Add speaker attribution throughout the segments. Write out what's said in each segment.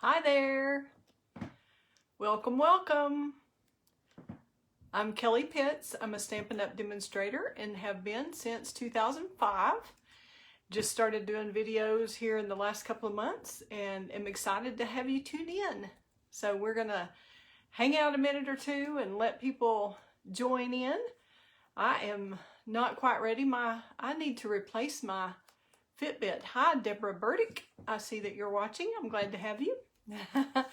Speaker 1: Hi there. Welcome, welcome. I'm Kelley Pitts. I'm a Stampin' Up demonstrator and have been since 2005. Just started doing videos here in the last couple of months and am excited to have you tune in. So we're gonna hang out a minute or two and let people join in. I am not quite ready. I need to replace my Fitbit. Hi, Deborah Burdick. I see that you're watching. I'm glad to have you. Hi,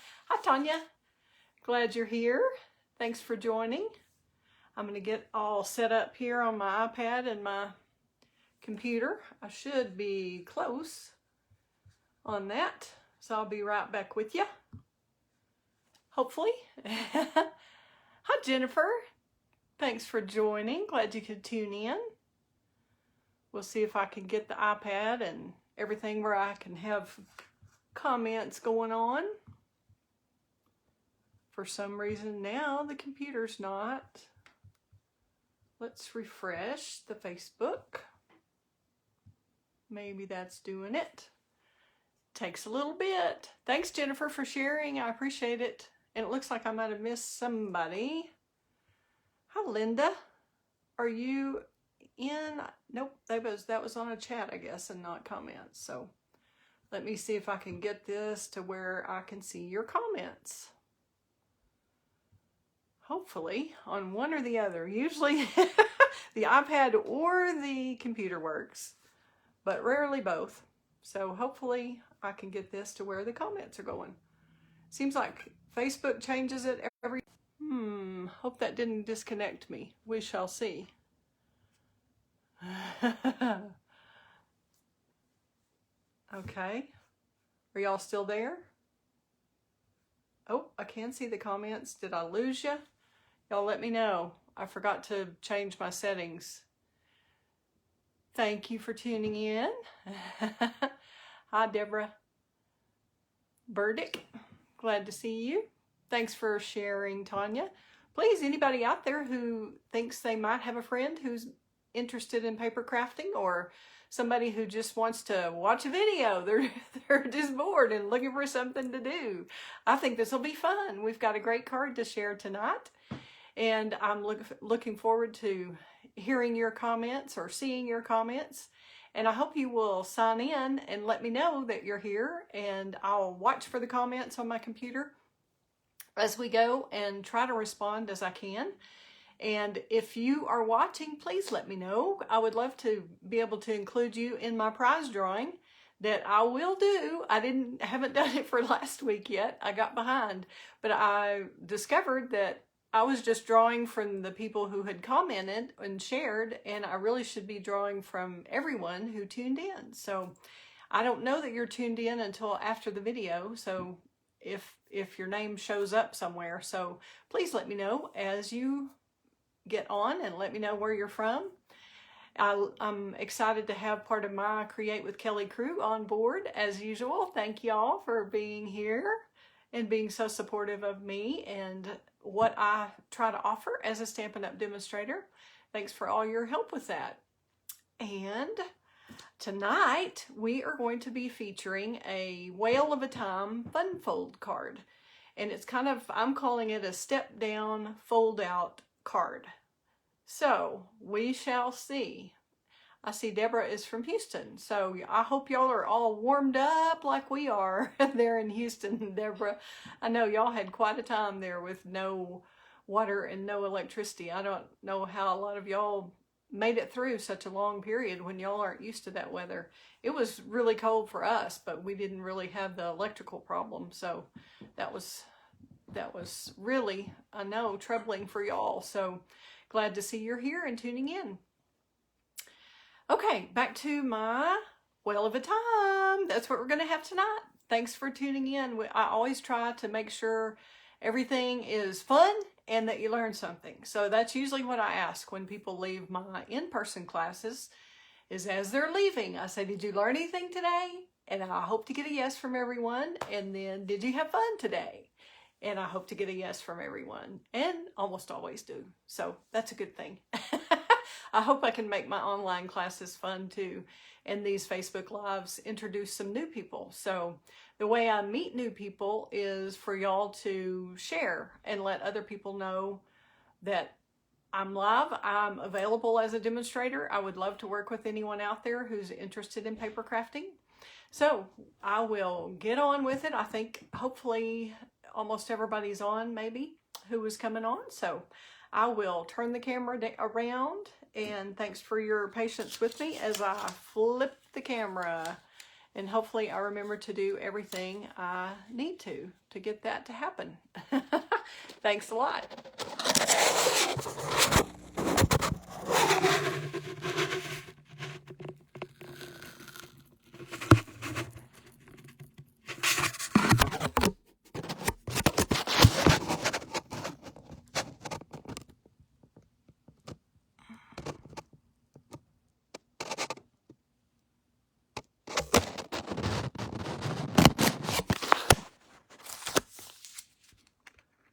Speaker 1: Tanya. Glad you're here. Thanks for joining. I'm going to get all set up here on my iPad and my computer. I should be close on that, so I'll be right back with you. Hopefully. Hi, Jennifer. Thanks for joining. Glad you could tune in. We'll see if I can get the iPad and everything where I can have comments going on. For some reason now the computer's not. Let's refresh the Facebook. Maybe that's doing it. Takes a little bit. Thanks, Jennifer, for sharing. I appreciate it. And it looks like I might have missed somebody. Hi, Linda. Are you in? Nope, that was on a chat, I guess, and not comments. So let me see if I can get this to where I can see your comments. Hopefully on one or the other. Usually the iPad or the computer works, but rarely both. So hopefully I can get this to where the comments are going. Seems like Facebook changes it every... hope that didn't disconnect me. We shall see. Okay. Are y'all still there? Oh, I can see the comments. Did I lose you? Y'all let me know. I forgot to change my settings. Thank you for tuning in. Hi, Deborah Burdick. Glad to see you. Thanks for sharing, Tanya. Please, anybody out there who thinks they might have a friend who's interested in paper crafting, or somebody who just wants to watch a video, they're just bored and looking for something to do, I think this will be fun. We've got a great card to share tonight, and I'm looking forward to hearing your comments or seeing your comments, and I hope you will sign in and let me know that you're here, and I'll watch for the comments on my computer as we go and try to respond as I can. And if you are watching, please let me know. I would love to be able to include you in my prize drawing that I will do. I haven't done it for last week yet. I got behind, but I discovered that I was just drawing from the people who had commented and shared, and I really should be drawing from everyone who tuned in. So I don't know that you're tuned in until after the video. So if your name shows up somewhere, so please let me know as you get on and let me know where you're from. I'm excited to have part of my Create With Kelley crew on board as usual. Thank y'all for being here and being so supportive of me and what I try to offer as a Stampin' Up demonstrator. Thanks for all your help with that. And tonight we are going to be featuring a Whale of a Time fun fold card. And it's kind of, I'm calling it a step down fold out card. So we shall see. I see Deborah is from Houston, so I hope y'all are all warmed up like we are there in Houston, Deborah. I know y'all had quite a time there with no water and no electricity. I don't know how a lot of y'all made it through such a long period when y'all aren't used to that weather. It was really cold for us, but we didn't really have the electrical problem, so that was really, I know, troubling for y'all. So glad to see you're here and tuning in. Okay, back to my Whale of a Time. That's what we're going to have tonight. Thanks for tuning in. I always try to make sure everything is fun and that you learn something. So that's usually what I ask when people leave my in-person classes, is as they're leaving, I say, did you learn anything today? And I hope to get a yes from everyone. And then, did you have fun today? And I hope to get a yes from everyone, and almost always do. So that's a good thing. I hope I can make my online classes fun too, and these Facebook Lives introduce some new people. So the way I meet new people is for y'all to share and let other people know that I'm live, I'm available as a demonstrator. I would love to work with anyone out there who's interested in paper crafting. So I will get on with it. I think hopefully almost everybody's on, maybe, who was coming on. So I will turn the camera around, and thanks for your patience with me as I flip the camera. And hopefully I remember to do everything I need to get that to happen. Thanks a lot.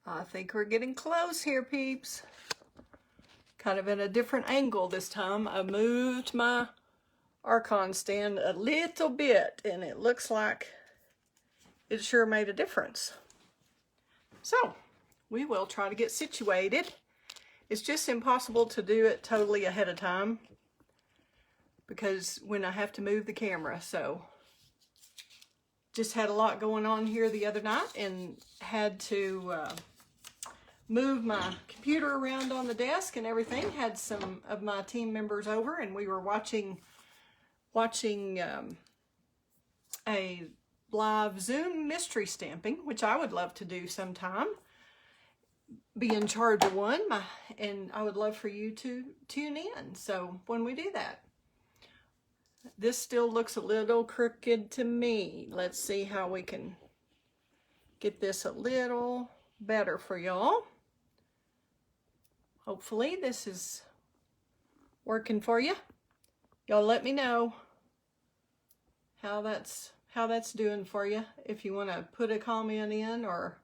Speaker 1: I think we're getting close here, peeps. Kind of in a different angle this time. I moved my Archon stand a little bit, and it looks like it sure made a difference. So we will try to get situated. It's just impossible to do it totally ahead of time because when I have to move the camera. So just had a lot going on here the other night and had to move my computer around on the desk and everything. Had some of my team members over, and we were watching a live Zoom mystery stamping, which I would love to do sometime. Be in charge of one, and I would love for you to tune in. So when we do that, this still looks a little crooked to me. Let's see how we can get this a little better for y'all. Hopefully this is working for you. Y'all let me know how that's doing for you. If you want to put a comment in or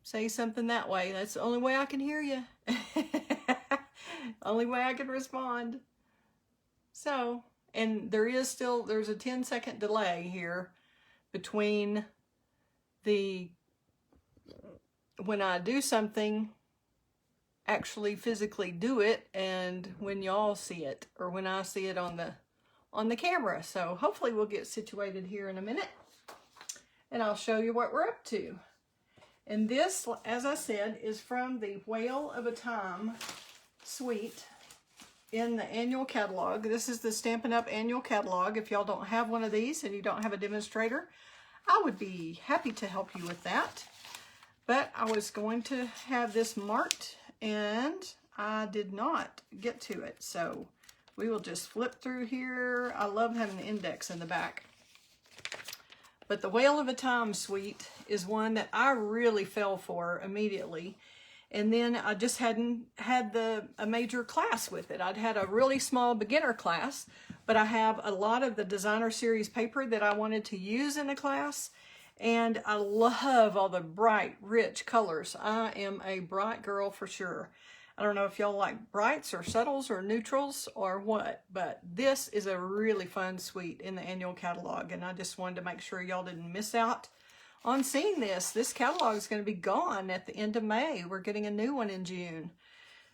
Speaker 1: say something that way. That's the only way I can hear you. Only way I can respond. So, and there's a 10-second delay here between when I do something, actually physically do it, and when y'all see it, or when I see it on the camera. So hopefully we'll get situated here in a minute, and I'll show you what we're up to. And this, as I said, is from the Whale of a Time suite in the annual catalog. This is the Stampin' Up annual catalog. If y'all don't have one of these and you don't have a demonstrator, I would be happy to help you with that. But I was going to have this marked, and I did not get to it. So we will just flip through here. I love having the index in the back. But the Whale of a Time suite is one that I really fell for immediately. And then I just hadn't had a major class with it. I'd had a really small beginner class, but I have a lot of the designer series paper that I wanted to use in a class. And I love all the bright, rich colors. I am a bright girl for sure. I don't know if y'all like brights or subtles or neutrals or what, but this is a really fun suite in the annual catalog, and I just wanted to make sure y'all didn't miss out on seeing this. This catalog is going to be gone at the end of May. We're getting a new one in June.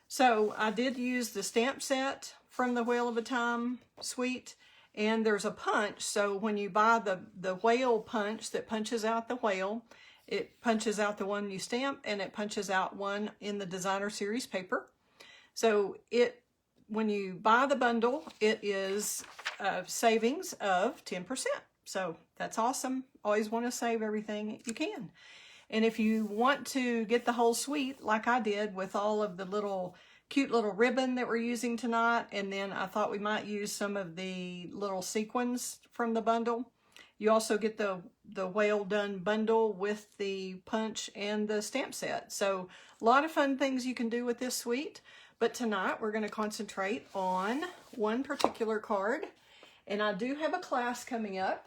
Speaker 1: So I did use the stamp set from the Whale of a Time suite, and there's a punch. So when you buy the whale punch that punches out the whale, it punches out the one you stamp, and it punches out one in the designer series paper. So when you buy the bundle, it is a savings of 10%. So that's awesome. Always want to save everything you can. And if you want to get the whole suite, like I did with all of the cute little ribbon that we're using tonight, and then I thought we might use some of the little sequins from the bundle. You also get the Whale Done bundle with the punch and the stamp set. So a lot of fun things you can do with this suite. But tonight we're going to concentrate on one particular card. And I do have a class coming up.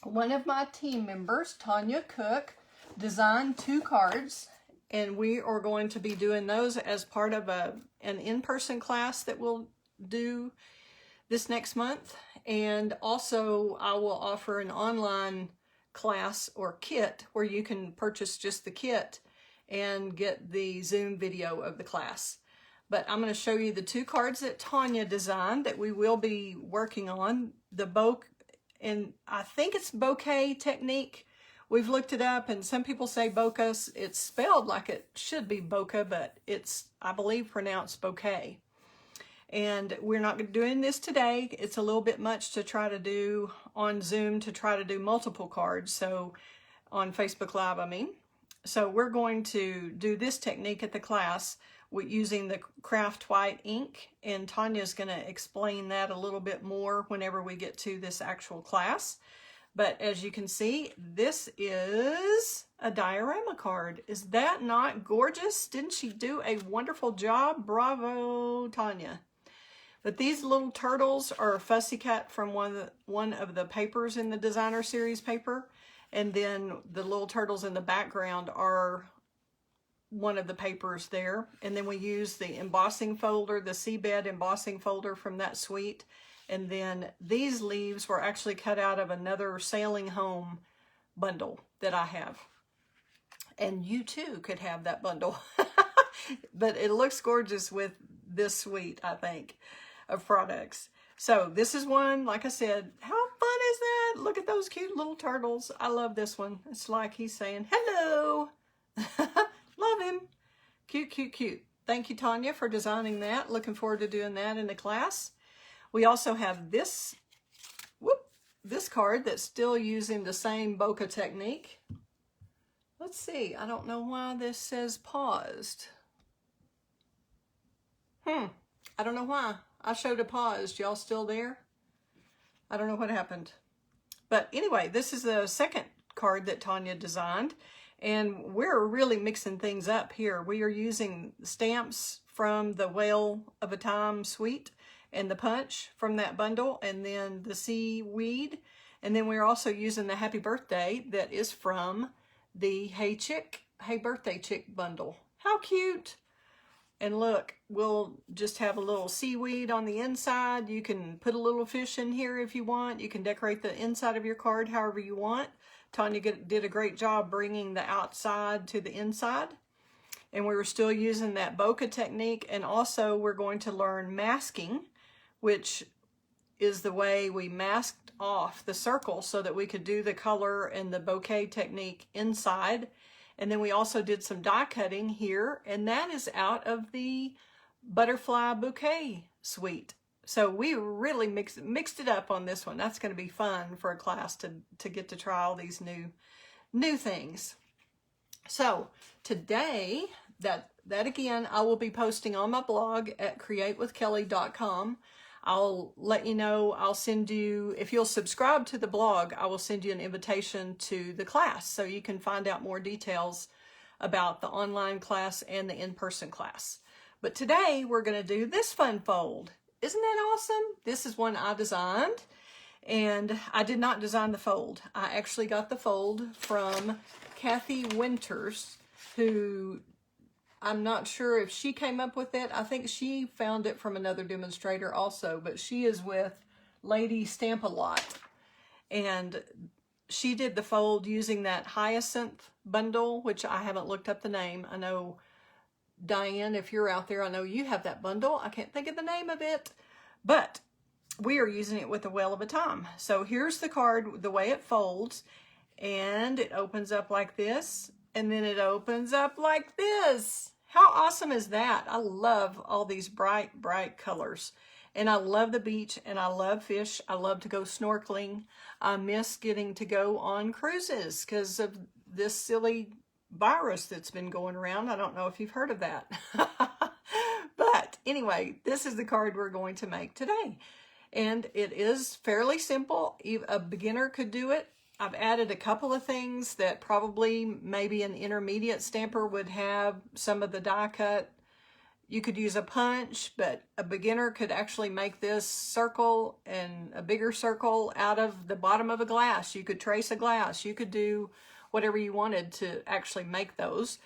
Speaker 1: One of my team members, Tanya Cook, designed 2 cards. and we are going to be doing those as part of an in-person class that we'll do this next month. And also I will offer an online class or kit where you can purchase just the kit and get the Zoom video of the class. But I'm going to show you the 2 cards that Tanya designed that we will be working on. The and I think it's bouquet technique. We've looked it up, and some people say bokeh. It's spelled like it should be bokeh, but it's, I believe, pronounced bouquet. And we're not doing this today. It's a little bit much to try to do on Zoom, to try to do multiple cards. So on Facebook Live, I mean. So we're going to do this technique at the class using the craft white ink. And Tanya's going to explain that a little bit more whenever we get to this actual class. But as you can see, this is a diorama card. Is that not gorgeous? Didn't she do a wonderful job? Bravo, Tanya. But these little turtles are a fussy cut from one of the papers in the designer series paper. And then the little turtles in the background are one of the papers there. And then we use the embossing folder, the seabed embossing folder from that suite. And then these leaves were actually cut out of another Sailing Home bundle that I have. And you too could have that bundle. But it looks gorgeous with this suite, I think, of products. So this is one, like I said, how fun is that? Look at those cute little turtles. I love this one. It's like he's saying, hello. Love him. Cute, cute, cute. Thank you, Tanya, for designing that. Looking forward to doing that in the class. We also have this card that's still using the same bokeh technique. Let's see. I don't know why this says paused. I don't know why. I showed a paused. Y'all still there? I don't know what happened. But anyway, this is the second card that Tanya designed. And we're really mixing things up here. We are using stamps from the Whale of a Time suite and the punch from that bundle, and then the seaweed. And then we're also using the Happy Birthday that is from the Hey Birthday Chick bundle. How cute. And look, we'll just have a little seaweed on the inside. You can put a little fish in here if you want. You can decorate the inside of your card however you want. Tanya did a great job bringing the outside to the inside. And we were still using that bokeh technique. And also we're going to learn masking, which is the way we masked off the circle so that we could do the color and the bouquet technique inside. And then we also did some die cutting here, and that is out of the Butterfly Bouquet suite. So we really mixed it up on this one. That's going to be fun for a class to get to try all these new things. So today, that again, I will be posting on my blog at createwithkelley.com. I'll let you know, I'll send you, if you'll subscribe to the blog, I will send you an invitation to the class so you can find out more details about the online class and the in-person class. But today we're going to do this fun fold. Isn't that awesome? This is one I designed, and I did not design the fold. I actually got the fold from Kathy Winters, who I'm not sure if she came up with it. I think she found it from another demonstrator also, but she is with Lady Stamp A Lot. And she did the fold using that Hyacinth bundle, which I haven't looked up the name. I know, Diane, if you're out there, I know you have that bundle. I can't think of the name of it, but we are using it with the Whale of a Time. So here's the card, the way it folds, and it opens up like this, and then it opens up like this. How awesome is that? I love all these bright, bright colors. And I love the beach, and I love fish. I love to go snorkeling. I miss getting to go on cruises because of this silly virus that's been going around. I don't know if you've heard of that. But anyway, this is the card we're going to make today. And it is fairly simple. A beginner could do it. I've added a couple of things that probably maybe an intermediate stamper would have some of the die cut. You could use a punch, but a beginner could actually make this circle and a bigger circle out of the bottom of a glass. You could trace a glass. You could do whatever you wanted to actually make those.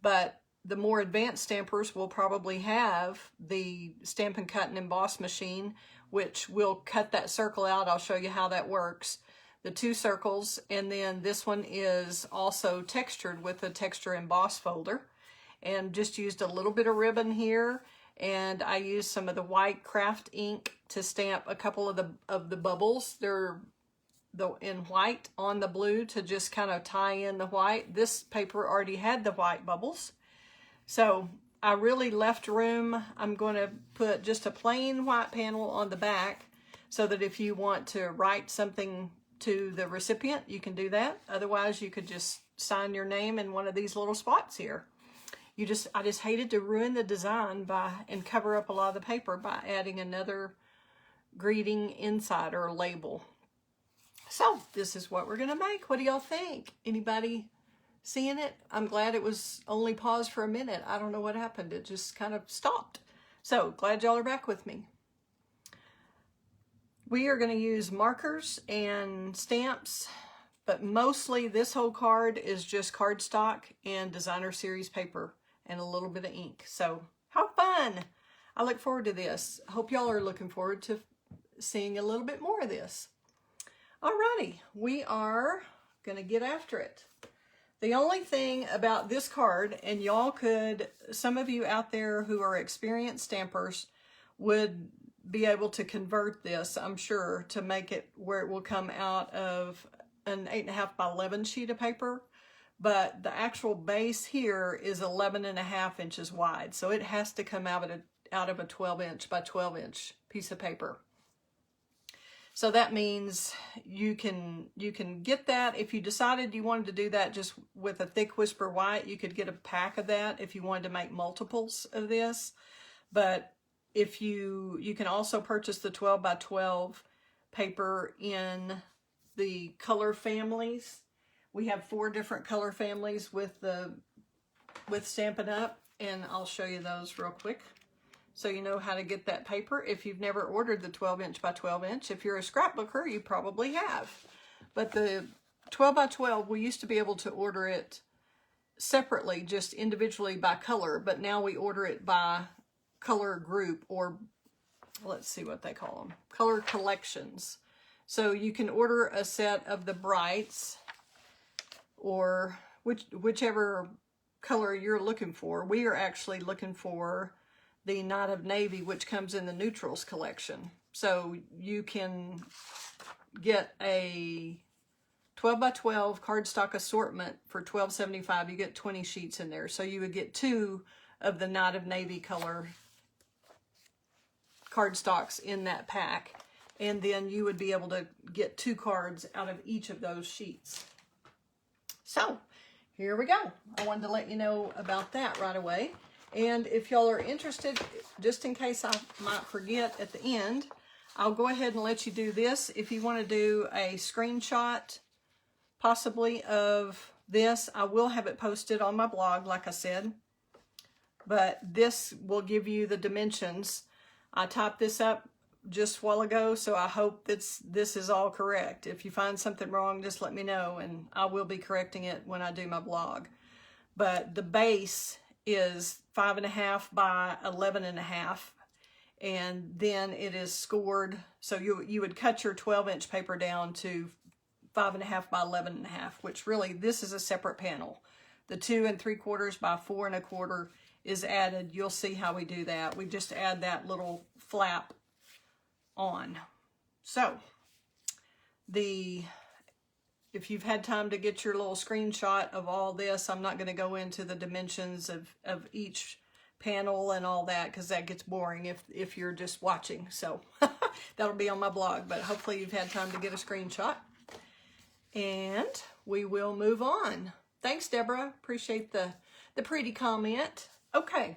Speaker 1: but the more advanced stampers will probably have the Stampin' Cut and Emboss machine, which will cut that circle out. I'll show you how that works. The 2 circles, and then this one is also textured with a texture emboss folder. And just used a little bit of ribbon here, and I used some of the white craft ink to stamp a couple of the bubbles. They're in white on the blue to just kind of tie in the white. This paper already had the white bubbles, so I really left room. I'm going to put just a plain white panel on the back so that if you want to write something to the recipient, you can do that. Otherwise, you could just sign your name in one of these little spots here. I just hated to ruin the design and cover up a lot of the paper by adding another greeting inside or label. So this is what we're gonna make. What do y'all think? Anybody seeing it? I'm glad it was only paused for a minute. I don't know what happened. It just kind of stopped. So glad y'all are back with me. We are gonna use markers and stamps, but mostly this whole card is just cardstock and designer series paper and a little bit of ink. So how fun. I look forward to this. Hope y'all are looking forward to seeing a little bit more of this. Alrighty, we are gonna get after it. The only thing about this card, and y'all could, some of you out there who are experienced stampers would be able to convert this, I'm sure, to make it where it will come out of an 8.5 by 11 sheet of paper. But the actual base here is 11.5 inches wide. So it has to come out of a 12 inch by 12 inch piece of paper. So that means you can get that. If you decided you wanted to do that just with a thick whisper white, you could get a pack of that if you wanted to make multiples of this. But if you can also purchase the 12 by 12 paper in the color families. We have 4 different color families with Stampin' Up, and I'll show you those real quick so you know how to get that paper if you've never ordered the 12 inch by 12 inch. If you're a scrapbooker, you probably have. But the 12 by 12, we used to be able to order it separately, just individually by color, but now we order it by color group, or let's see what they call them, color collections. So you can order a set of the brights, or whichever color you're looking for. We are actually looking for the Night of Navy, which comes in the neutrals collection. So you can get a 12 by 12 cardstock assortment for $12.75. You get 20 sheets in there. So you would get 2 of the Night of Navy color cardstocks in that pack. And then you would be able to get 2 cards out of each of those sheets. So here we go. I wanted to let you know about that right away. And if y'all are interested, just in case I might forget at the end, I'll go ahead and let you do this. If you want to do a screenshot possibly of this, I will have it posted on my blog, like I said. But this will give you the dimensions. I typed this up just a while ago, so I hope this is all correct. If you find something wrong, just let me know, and I will be correcting it when I do my blog. But the base is 5.5 by 11.5, and then it is scored. So you would cut your 12 inch paper down to 5.5 by 11.5, which really this is a separate panel. The 2 3/4 by 4 1/4 is added. You'll see how we do that. We just add that little flap on. So if you've had time to get your little screenshot of all this, I'm not going to go into the dimensions of each panel and all that, because that gets boring if you're just watching. So that'll be on my blog, but hopefully you've had time to get a screenshot. And we will move on. Thanks, Deborah. Appreciate the pretty comment. Okay.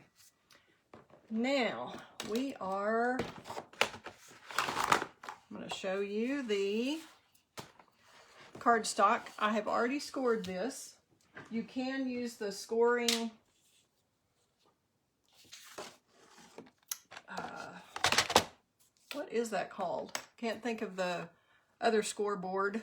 Speaker 1: Now I'm going to show you the cardstock. I have already scored this. You can use the scoring what is that called? Can't think of the other scoreboard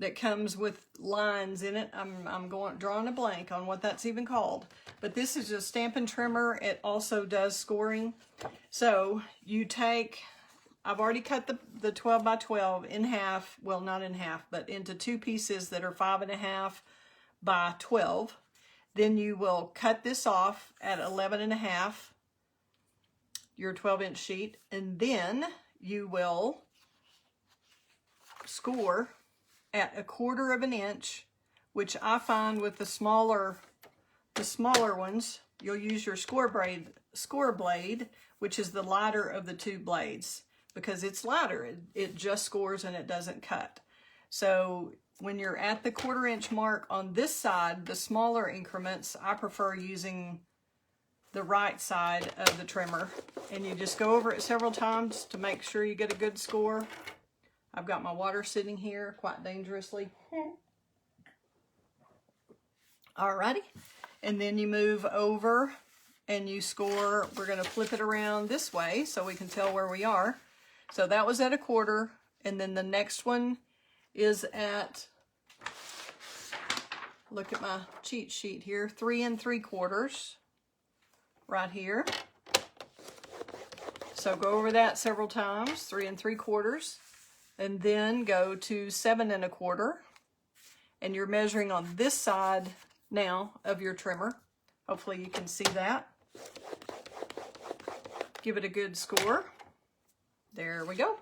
Speaker 1: that comes with lines in it. I'm drawing a blank on what that's even called. But this is a Stampin' trimmer. It also does scoring. So you take, I've already cut the 12 by 12 in half. Well, not in half, but into two pieces that are 5.5 by 12. Then you will cut this off at 11.5, your 12-inch sheet. And then you will score at 1/4 of an inch, which I find with the smaller ones, you'll use your score blade, which is the lighter of the two blades, because it's lighter. It just scores and it doesn't cut. So when you're at the 1/4 inch mark on this side, the smaller increments, I prefer using the right side of the trimmer, and you just go over it several times to make sure you get a good score. I've got my water sitting here quite dangerously. Alrighty, and then you move over and you score. We're going to flip it around this way so we can tell where we are. So that was at 1/4, and then the next one is at, look at my cheat sheet here, 3 3/4 right here. So go over that several times, 3 3/4. And then go to 7 1/4, and you're measuring on this side now of your trimmer. Hopefully you can see that. Give it a good score. There we go.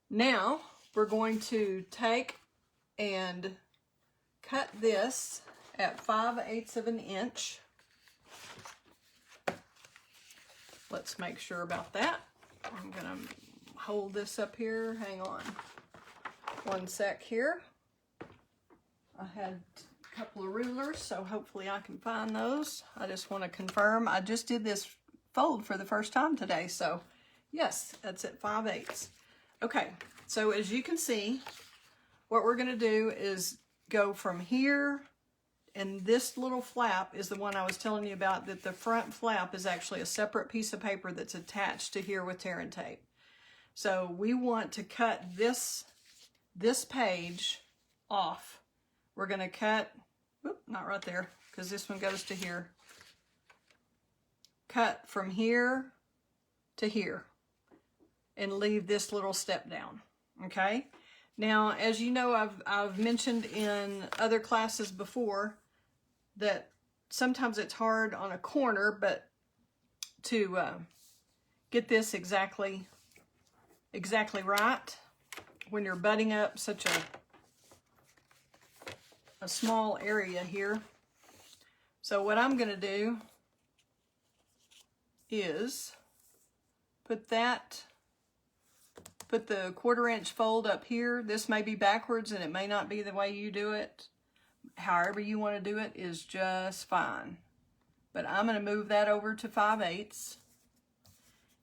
Speaker 1: Now we're going to take and cut this at 5/8 of an inch. Let's make sure about that. I'm gonna hold this up here. Hang on one sec here. I had a couple of rulers, so hopefully I can find those. I just want to confirm. I just did this fold for the first time today, so yes, that's at 5/8. Okay, so as you can see, what we're going to do is go from here, and this little flap is the one I was telling you about, that the front flap is actually a separate piece of paper that's attached to here with tear and tape. So we want to cut this page off. We're going to cut, whoop, not right there, because this one goes to here. Cut from here to here and leave this little step down, okay? Now, as you know, I've mentioned in other classes before that sometimes it's hard on a corner, but to get this exactly right when you're butting up such a small area here. So what I'm going to do is put the 1/4 inch fold up here. This may be backwards and it may not be the way you do it. However you want to do it is just fine. But I'm going to move that over to 5/8,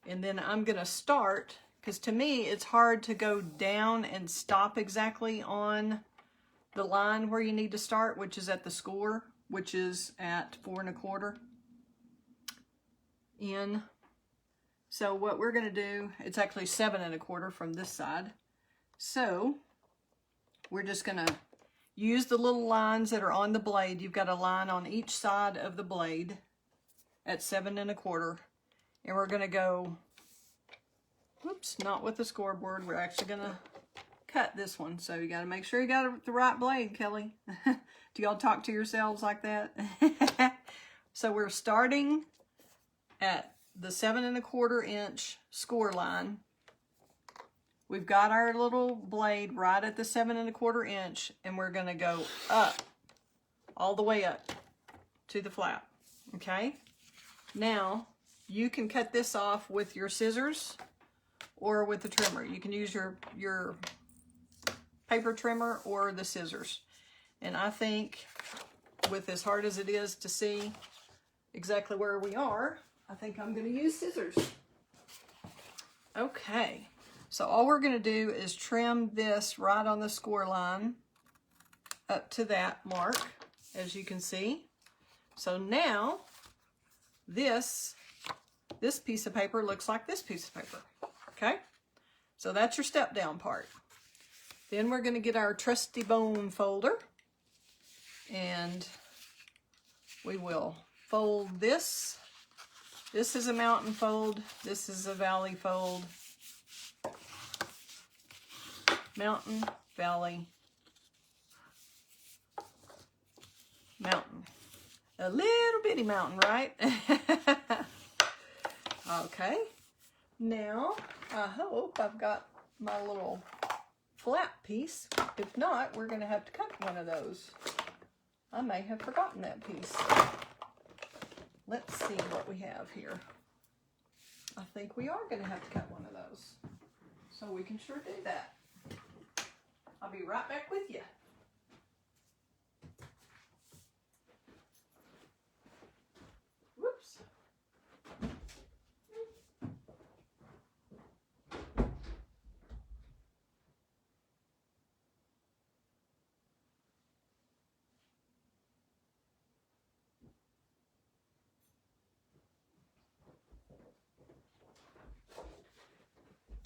Speaker 1: and then I'm going to start, because to me it's hard to go down and stop exactly on the line where you need to start, which is at the score, which is at 4 1/4 in. So what we're going to do, it's actually 7 1/4 from this side. So we're just going to use the little lines that are on the blade. You've got a line on each side of the blade at 7 1/4. And we're going to go, whoops, not with the scoreboard. We're actually going to cut this one. So you got to make sure you got the right blade, Kelly. Do y'all talk to yourselves like that? So we're starting at the 7 1/4 inch score line. We've got our little blade right at the 7 1/4 inch, and we're going to go up, all the way up to the flap. Okay? Now, you can cut this off with your scissors or with the trimmer. You can use your paper trimmer or the scissors. And I think, with as hard as it is to see exactly where we are, I think I'm going to use scissors. Okay, so all we're going to do is trim this right on the score line up to that mark, as you can see. So now this piece of paper looks like this piece of paper. Okay, so that's your step down part. Then we're going to get our trusty bone folder, and we will fold this. This is a mountain fold. This is a valley fold. Mountain, valley, mountain. A little bitty mountain, right? Okay. Now, I hope I've got my little flat piece. If not, we're going to have to cut one of those. I may have forgotten that piece. Let's see what we have here. I think we are going to have to cut one of those. So we can sure do that. I'll be right back with you. Whoops.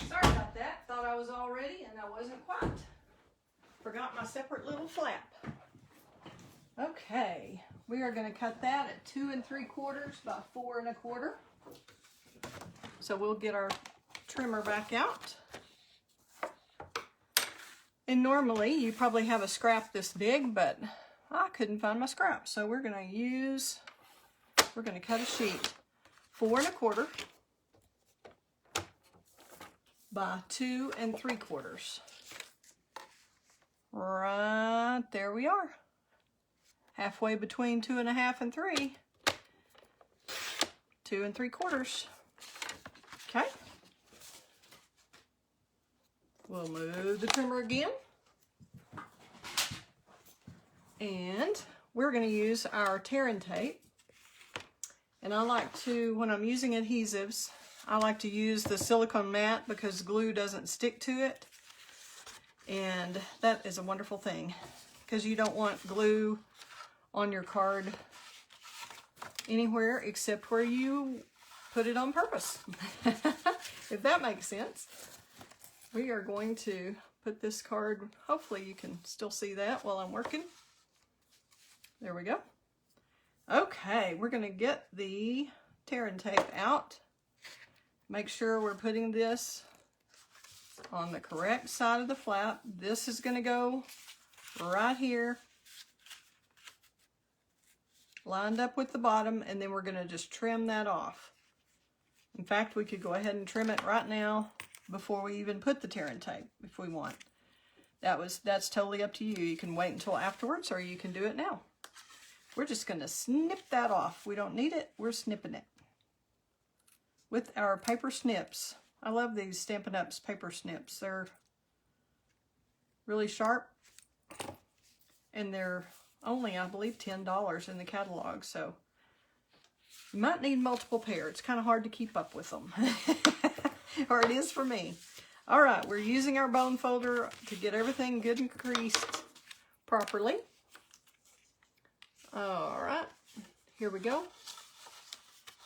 Speaker 1: Sorry about that. Thought I was all ready and I wasn't quite. Forgot my separate little flap. Okay, we are going to cut that at 2 3/4 by 4 1/4. So we'll get our trimmer back out. And normally you probably have a scrap this big, but I couldn't find my scrap. So we're going to cut a sheet 4 1/4 by 2 3/4. Right there we are. Halfway between 2 1/2 and 3. 2 3/4. Okay. We'll move the trimmer again. And we're going to use our tearing tape. And I like to, when I'm using adhesives, I like to use the silicone mat because glue doesn't stick to it. And that is a wonderful thing because you don't want glue on your card anywhere except where you put it on purpose. If that makes sense. We are going to put this card, hopefully you can still see that while I'm working. There we go. Okay, we're going to get the tearing tape out. Make sure we're putting this on the correct side of the flap. This is going to go right here, lined up with the bottom, and then we're going to just trim that off. In fact, we could go ahead and trim it right now before we even put the tearing tape if we want. That's totally up to you. You can wait until afterwards or you can do it now. We're just going to snip that off. We don't need it. We're snipping it with our paper snips. I love these Stampin' Up's paper snips. They're really sharp, and they're only, I believe, $10 in the catalog, so you might need multiple pairs. It's kind of hard to keep up with them, or it is for me. All right, we're using our bone folder to get everything good and creased properly. All right, here we go.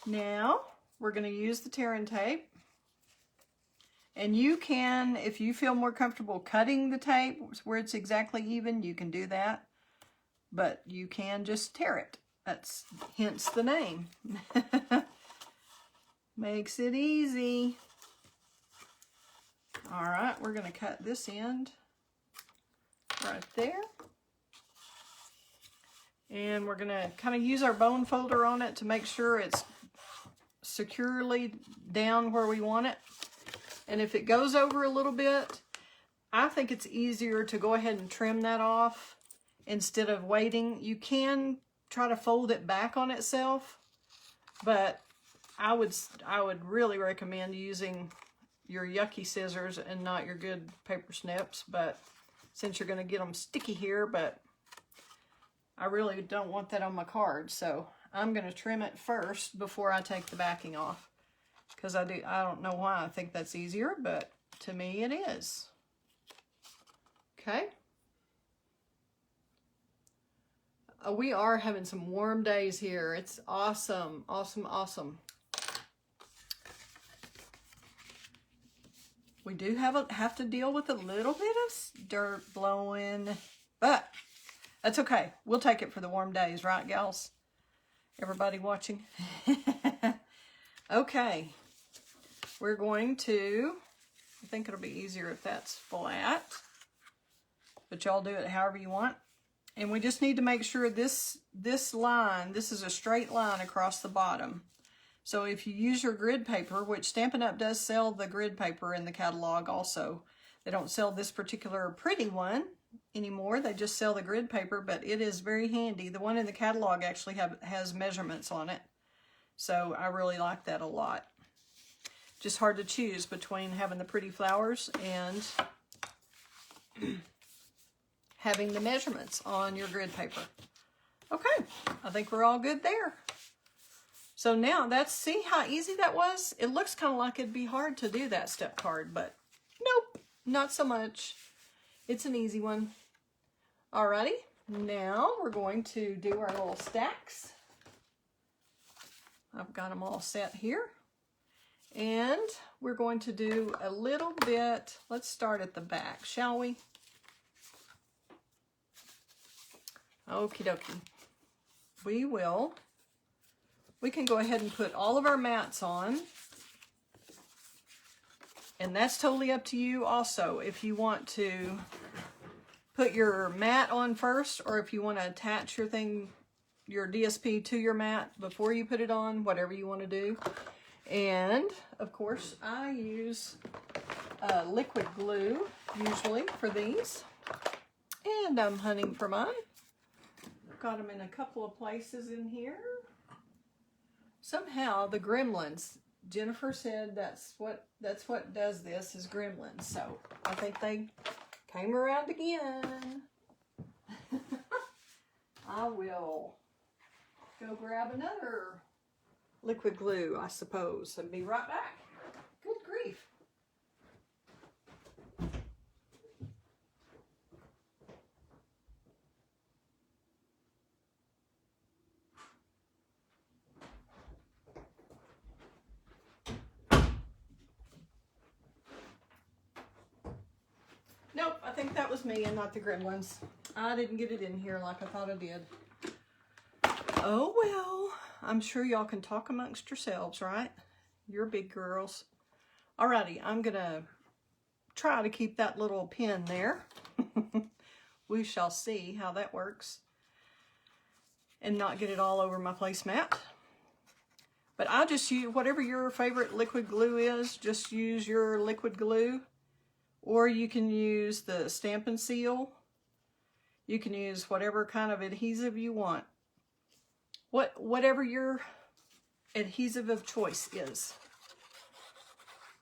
Speaker 1: Now, we're going to use the tearing tape. And you can, if you feel more comfortable cutting the tape where it's exactly even, you can do that. But you can just tear it. That's hence the name. Makes it easy. All right, we're going to cut this end right there. And we're going to kind of use our bone folder on it to make sure it's securely down where we want it. And if it goes over a little bit, I think it's easier to go ahead and trim that off instead of waiting. You can try to fold it back on itself, but I would really recommend using your yucky scissors and not your good paper snips, but since you're going to get them sticky here, but I really don't want that on my card, so I'm going to trim it first before I take the backing off. Because I don't know why I think that's easier, but to me it is. Okay. We are having some warm days here. It's awesome, awesome, awesome. We do have to deal with a little bit of dirt blowing, but that's okay. We'll take it for the warm days, right, gals? Everybody watching? Okay. We're going to, I think it'll be easier if that's flat, but y'all do it however you want. And we just need to make sure this line, this is a straight line across the bottom. So if you use your grid paper, which Stampin' Up! Does sell the grid paper in the catalog also. They don't sell this particular pretty one anymore. They just sell the grid paper, but it is very handy. The one in the catalog actually has measurements on it. So I really like that a lot. Just hard to choose between having the pretty flowers and having the measurements on your grid paper. Okay, I think we're all good there. So now see how easy that was? It looks kind of like it'd be hard to do that step card, but nope, not so much. It's an easy one. Alrighty, now we're going to do our little stacks. I've got them all set here. And we're going to do a little bit, let's start at the back, shall we? Okie dokie. We can go ahead and put all of our mats on. And that's totally up to you also. If you want to put your mat on first, or if you want to attach your DSP to your mat before you put it on, whatever you want to do. And of course I use liquid glue usually for these. And I'm hunting for mine. Got them in a couple of places in here. Somehow the gremlins, Jennifer said that's what does this is gremlins. So I think they came around again. I will go grab another liquid glue, I suppose, and be right back. Good grief. Nope, I think that was me and not the gremlins. I didn't get it in here like I thought I did. Oh well, I'm sure y'all can talk amongst yourselves, right? You're big girls. Alrighty, I'm gonna try to keep that little pin there. We shall see how that works. And not get it all over my placemat. But I'll just use whatever your favorite liquid glue is, just use your liquid glue. Or you can use the Stampin' Seal. You can use whatever kind of adhesive you want. Whatever your adhesive of choice is.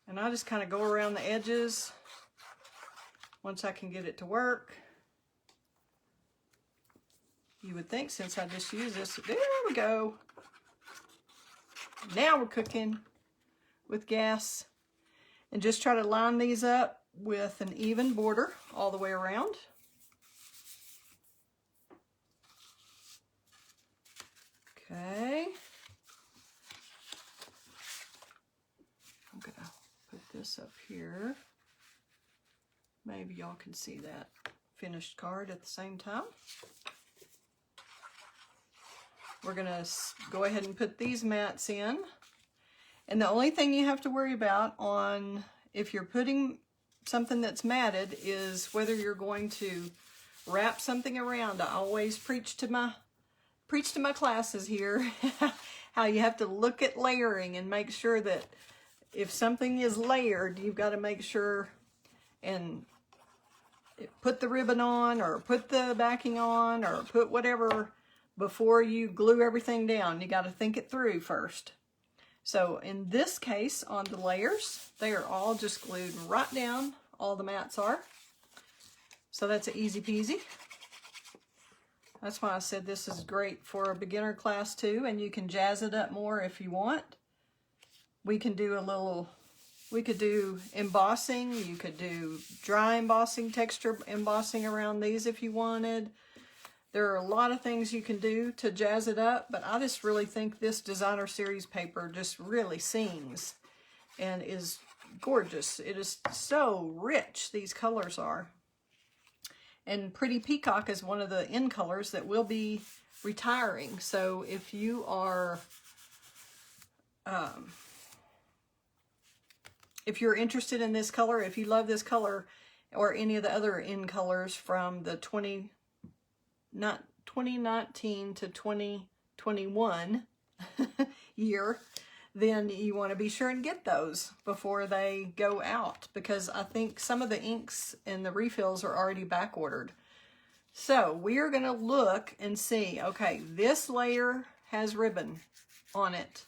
Speaker 1: And I just kind of go around the edges once I can get it to work. You would think since I just used this, there we go. Now we're cooking with gas. And just try to line these up with an even border all the way around. Okay. I'm gonna put this up here. Maybe y'all can see that finished card at the same time. We're gonna go ahead and put these mats in. And the only thing you have to worry about if you're putting something that's matted is whether you're going to wrap something around. I always preach to my classes here how you have to look at layering and make sure that if something is layered, you've got to make sure and put the ribbon on or put the backing on or put whatever before you glue everything down. You got to think it through first. So in this case, on the layers, they are all just glued right down. All the mats are. So that's an easy peasy. That's why I said this is great for a beginner class too, and you can jazz it up more if you want. We can do we could do embossing. You could do dry embossing, texture embossing around these if you wanted. There are a lot of things you can do to jazz it up, but I just really think this designer series paper just really sings and is gorgeous. It is so rich, these colors are. And Pretty Peacock is one of the in colors that will be retiring. So if you are, if you're interested in this color, if you love this color or any of the other in colors from the 2019 to 2021 year, then you want to be sure and get those before they go out, because I think some of the inks and the refills are already back ordered. So we are going to look and see, okay, this layer has ribbon on it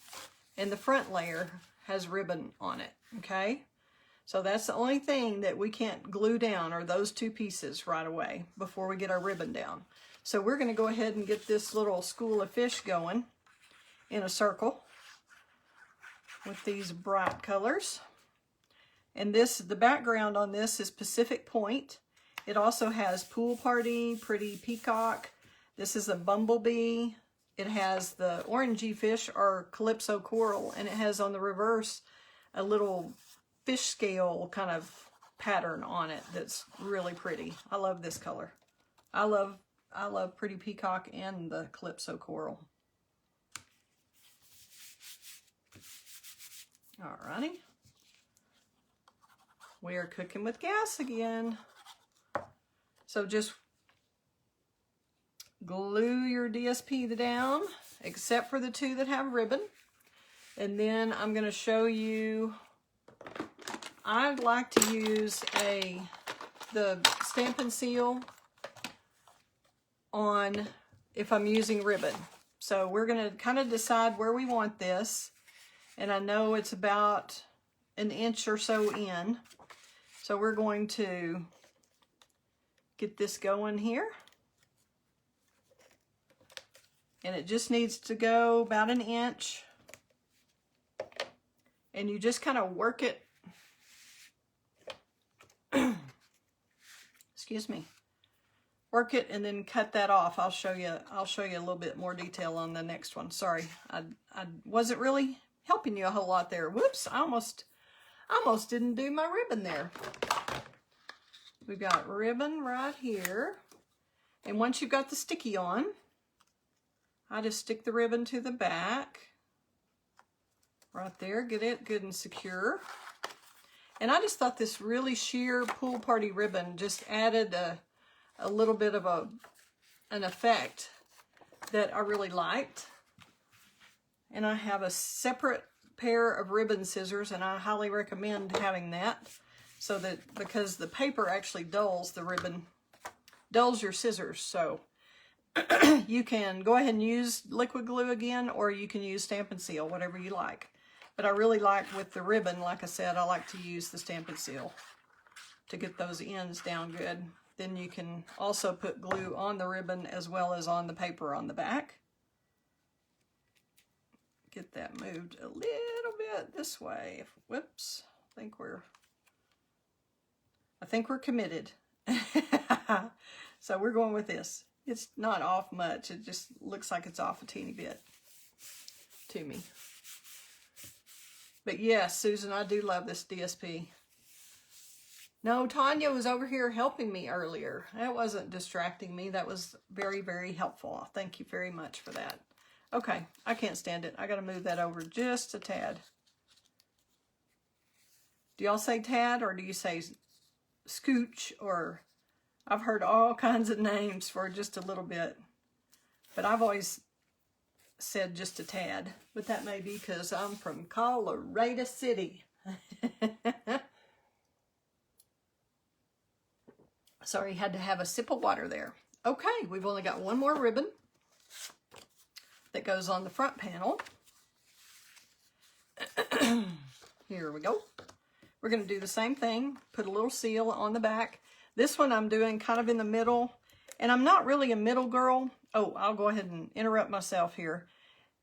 Speaker 1: and the front layer has ribbon on it, okay? So that's the only thing that we can't glue down are those two pieces right away before we get our ribbon down. So we're going to go ahead and get this little school of fish going in a circle with these bright colors. And this, the background on this is Pacific Point. It also has Pool Party, Pretty Peacock. This is a bumblebee. It has the orangey fish or Calypso Coral, and it has on the reverse a little fish scale kind of pattern on it that's really pretty. I love this color. I love Pretty Peacock and the Calypso Coral. Alrighty. We are cooking with gas again. So just glue your DSP down, except for the two that have ribbon. And then I'm going to show you, I'd like to use the Stampin' Seal on if I'm using ribbon. So we're going to kind of decide where we want this. And I know it's about an inch or so in. So we're going to get this going here. And it just needs to go about an inch. And you just kind of work it. Excuse me. Work it and then cut that off. I'll show you a little bit more detail on the next one. Sorry, I wasn't really helping you a whole lot there. Whoops, I almost didn't do my ribbon there. We've got ribbon right here. And once you've got the sticky on, I just stick the ribbon to the back. Right there, get it good and secure. And I just thought this really sheer Pool Party ribbon just added a little bit of an effect that I really liked. And I have a separate pair of ribbon scissors, and I highly recommend having that, so that because the paper actually dulls the ribbon, dulls your scissors. So you can go ahead and use liquid glue again, or you can use Stampin' Seal, whatever you like. But I really like with the ribbon, like I said, I like to use the Stampin' Seal to get those ends down good. Then you can also put glue on the ribbon as well as on the paper on the back. Get that moved a little bit this way. Whoops, I think we're committed. So we're going with this. It's not off much. It just looks like it's off a teeny bit to me. But yes, Susan, I do love this DSP. No, Tanya was over here helping me earlier. That wasn't distracting me. That was very, very helpful. Thank you very much for that. Okay, I can't stand it. I got to move that over just a tad. Do y'all say tad, or do you say scooch? Or I've heard all kinds of names for just a little bit. But I've always said just a tad. But that may be because I'm from Colorado City. Sorry, had to have a sip of water there. Okay, we've only got one more ribbon that goes on the front panel. Here we go. We're going to do the same thing. Put a little seal on the back. This one I'm doing kind of in the middle. And I'm not really a middle girl. Oh, I'll go ahead and interrupt myself here.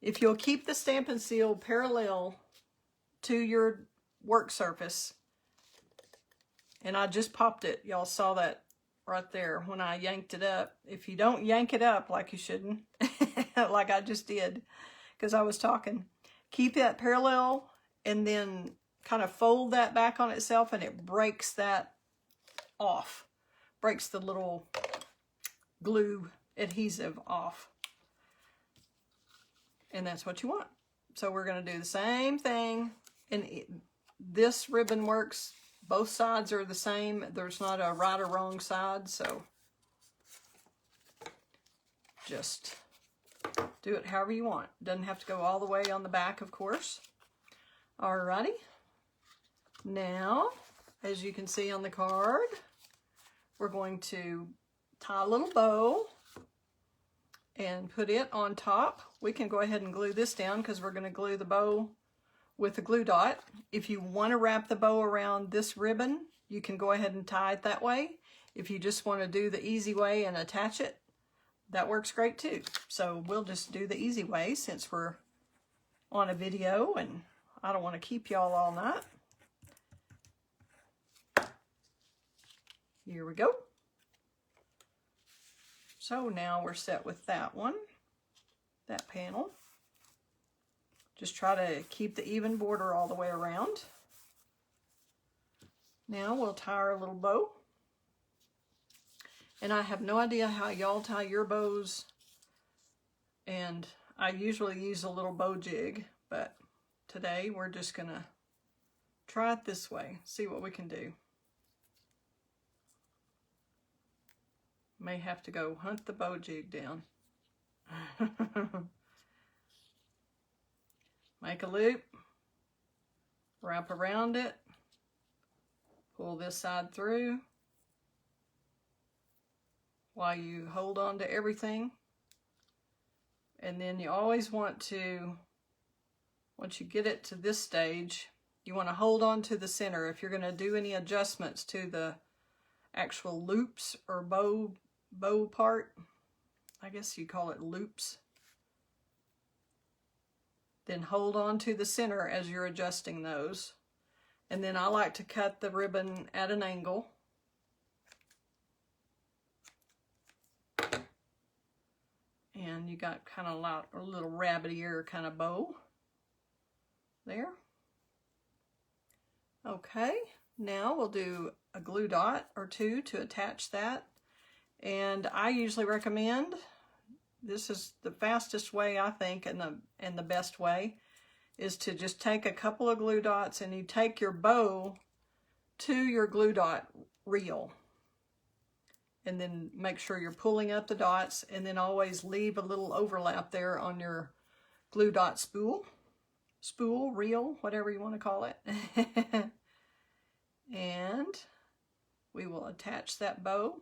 Speaker 1: If you'll keep the Stampin' Seal parallel to your work surface. And I just popped it. Y'all saw that right there when I yanked it up. If you don't yank it up like you shouldn't, like I just did, because I was talking, keep that parallel and then kind of fold that back on itself and it breaks that off. Breaks the little glue adhesive off. And that's what you want. So we're going to do the same thing. And this ribbon works. Both sides are the same. There's not a right or wrong side. So just do it however you want. Doesn't have to go all the way on the back, of course. Alrighty. Now, as you can see on the card, we're going to tie a little bow and put it on top. We can go ahead and glue this down because we're going to glue the bow with a glue dot. If you want to wrap the bow around this ribbon, you can go ahead and tie it that way. If you just want to do the easy way and attach it, that works great too. So we'll just do the easy way since we're on a video and I don't want to keep y'all all night. Here we go. So now we're set with that one, that panel. Just try to keep the even border all the way around. Now we'll tie our little bow. And I have no idea how y'all tie your bows. And I usually use a little bow jig, but today we're just gonna try it this way, see what we can do. May have to go hunt the bow jig down. Make a loop, wrap around it, pull this side through while you hold on to everything. And then you always want to, once you get it to this stage, you want to hold on to the center. If you're going to do any adjustments to the actual loops or bow part, I guess you call it loops, then hold on to the center as you're adjusting those. And then I like to cut the ribbon at an angle. And you got kind of like a little rabbit ear kind of bow there. Okay, now we'll do a glue dot or two to attach that. And I usually recommend, this is the fastest way I think, and the best way, is to just take a couple of glue dots and you take your bow to your glue dot reel. And then make sure you're pulling up the dots, and then always leave a little overlap there on your glue dot spool, reel, whatever you want to call it. And we will attach that bow.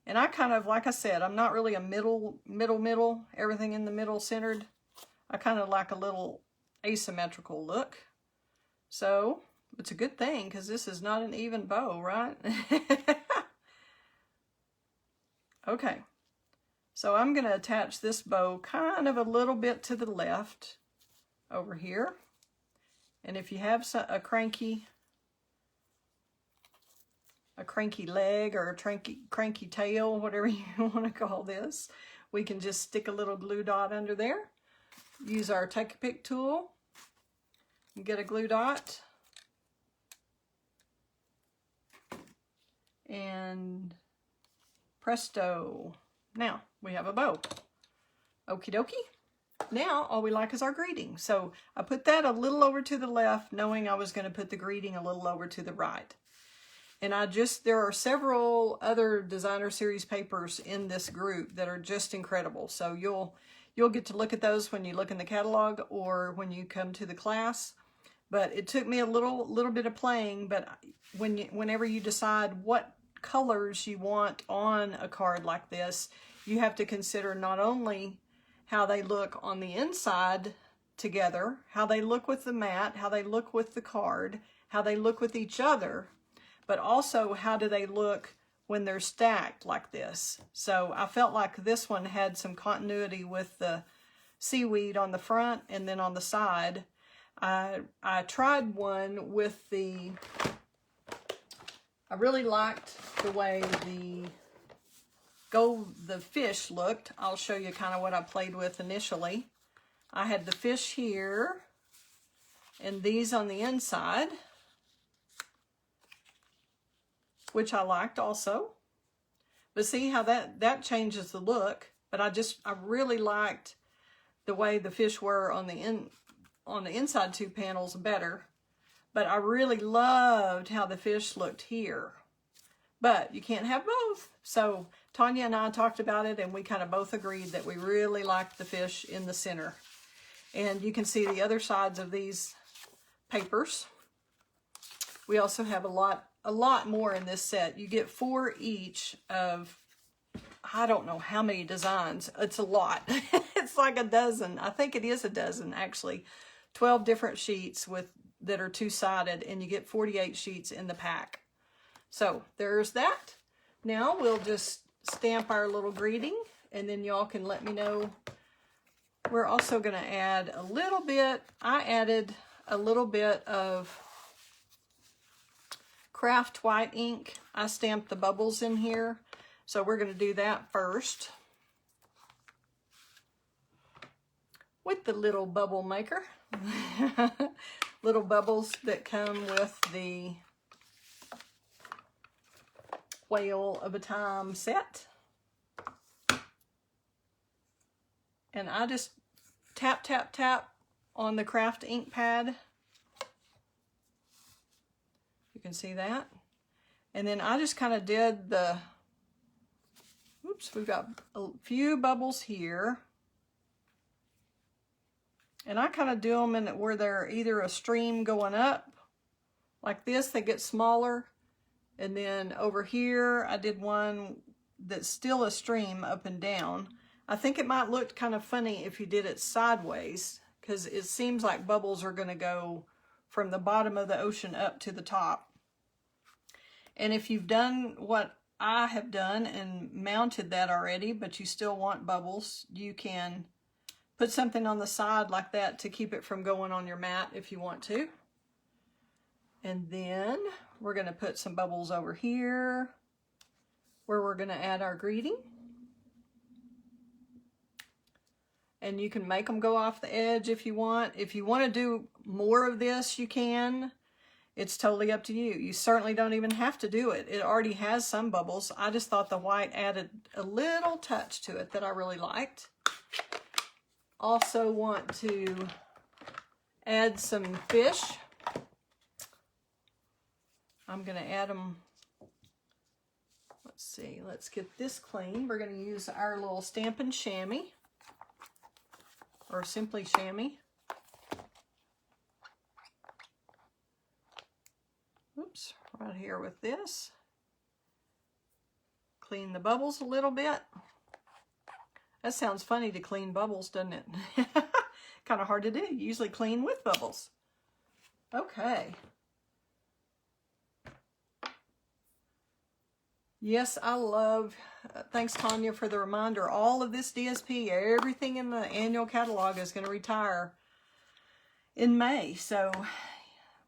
Speaker 1: And I kind of, like I said, I'm not really a middle, everything in the middle centered. I kind of like a little asymmetrical look. So it's a good thing because this is not an even bow, right? Okay, so I'm going to attach this bow kind of a little bit to the left over here. And if you have a cranky leg or a cranky tail, whatever you want to call this, we can just stick a little glue dot under there. Use our Take a Pick tool and get a glue dot. And presto. Now we have a bow. Okie dokie. Now all we like is our greeting. So I put that a little over to the left, knowing I was going to put the greeting a little over to the right. And there are several other designer series papers in this group that are just incredible. So you'll get to look at those when you look in the catalog or when you come to the class. But it took me a little bit of playing, but whenever you decide what colors you want on a card like this, you have to consider not only how they look on the inside together, how they look with the mat, how they look with the card, how they look with each other, but also how do they look when they're stacked like this. So I felt like this one had some continuity with the seaweed on the front and then on the side. I tried one with I really liked the way the fish looked. I'll show you kind of what I played with initially. I had the fish here and these on the inside. which I liked also. But see how that changes the look. But I really liked the way the fish were on the inside two panels better. But I really loved how the fish looked here. But you can't have both. So Tanya and I talked about it, and we kind of both agreed that we really liked the fish in the center. And you can see the other sides of these papers. We also have a lot more in this set. You get 4 each of, I don't know how many designs. It's a lot. It's like a dozen. I think it is a dozen, actually. 12 different sheets that are two-sided, and you get 48 sheets in the pack. So there's that. Now we'll just stamp our little greeting, and then y'all can let me know. We're also going to add a little bit. I added a little bit of craft white ink. I stamped the bubbles in here. So we're going to do that first with the little bubble maker. Little bubbles that come with the Whale of a Time set. And I just tap, tap, tap on the craft ink pad. You can see that. And then I just kind of did the, oops, we've got a few bubbles here. And I kind of do them in where they're either a stream going up, like this, they get smaller. And then over here, I did one that's still a stream up and down. I think it might look kind of funny if you did it sideways, because it seems like bubbles are going to go from the bottom of the ocean up to the top. And if you've done what I have done and mounted that already, but you still want bubbles, you can put something on the side like that to keep it from going on your mat if you want to. And then we're going to put some bubbles over here where we're going to add our greeting. And you can make them go off the edge if you want. If you want to do more of this, you can. It's totally up to you. You certainly don't even have to do it. It already has some bubbles. I just thought the white added a little touch to it that I really liked. Also want to add some fish. I'm going to add them. Let's see. Let's get this clean. We're going to use our little Stampin' Chamois, or simply chamois. Oops, right here with this. Clean the bubbles a little bit. That sounds funny to clean bubbles, doesn't it? Kind of hard to do. You usually clean with bubbles. Okay. Yes, I love, thanks Tanya for the reminder, all of this DSP, everything in the annual catalog is going to retire in May. So,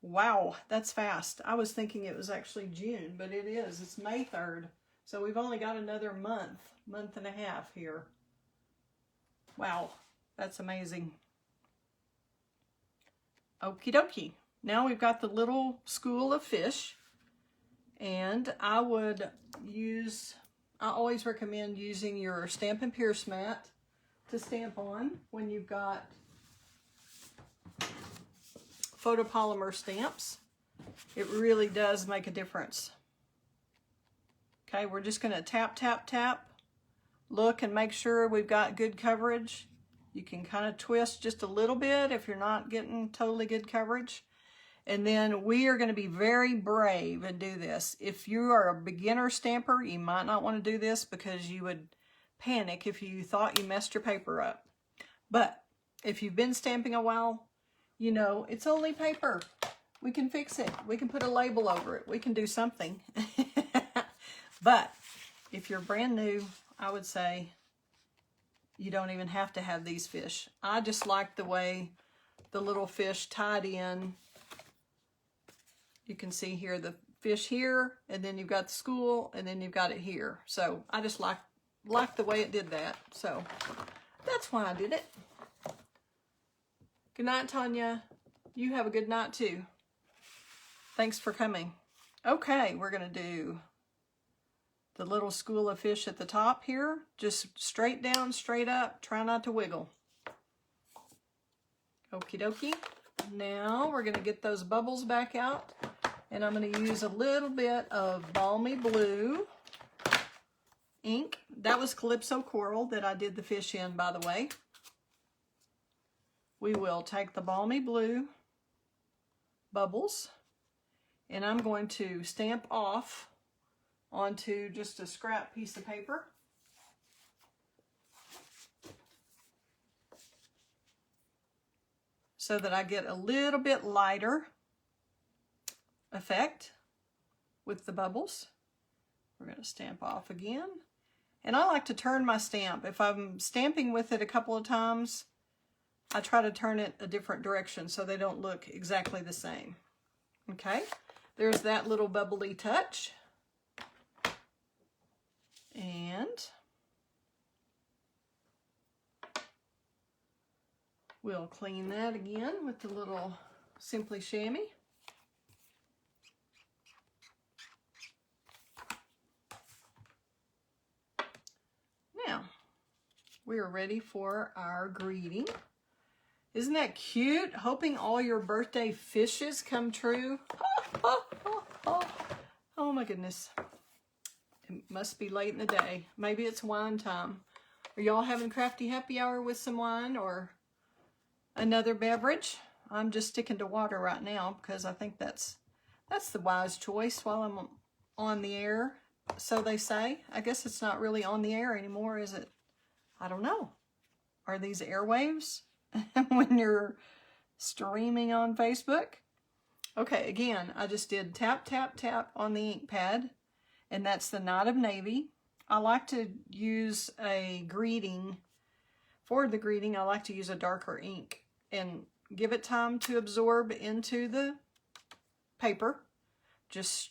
Speaker 1: wow, that's fast. I was thinking it was actually June, but it is. It's May 3rd. So we've only got another month and a half here. Wow, that's amazing. Okie dokie. Now we've got the little school of fish. And I always recommend using your Stampin' Pierce mat to stamp on when you've got photopolymer stamps. It really does make a difference. Okay, we're just going to tap, tap, tap. Look and make sure we've got good coverage. You can kind of twist just a little bit if you're not getting totally good coverage. And then we are going to be very brave and do this. If you are a beginner stamper, you might not want to do this because you would panic if you thought you messed your paper up. But if you've been stamping a while, you know, it's only paper. We can fix it. We can put a label over it. We can do something. But if you're brand new, I would say you don't even have to have these fish. I just like the way the little fish tied in. You can see here the fish here, and then you've got the school, and then you've got it here. So I just like the way it did that. So that's why I did it. Good night, Tanya. You have a good night too. Thanks for coming. Okay, we're going to do the little school of fish at the top here, just straight down, straight up. Try not to wiggle. Okie dokie. Now we're going to get those bubbles back out, and I'm going to use a little bit of Balmy Blue ink. That was Calypso Coral that I did the fish in, by the way. We will take the Balmy Blue bubbles, and I'm going to stamp off onto just a scrap piece of paper. So that I get a little bit lighter effect with the bubbles. We're going to stamp off again. And I like to turn my stamp. If I'm stamping with it a couple of times, I try to turn it a different direction so they don't look exactly the same. Okay, there's that little bubbly touch. And we'll clean that again with the little Simply Chamois. Now, we are ready for our greeting. Isn't that cute? Hoping all your birthday fishes come true. Oh my goodness. It must be late in the day. Maybe it's wine time. Are y'all having crafty happy hour with some wine or another beverage? I'm just sticking to water right now because I think that's the wise choice while I'm on the air. So they say. I guess it's not really on the air anymore, is it? I don't know. Are these airwaves when you're streaming on Facebook? Okay, again, I just did tap, tap, tap on the ink pad. And that's the Night of Navy. I like to use a greeting. For the greeting, I like to use a darker ink and give it time to absorb into the paper. Just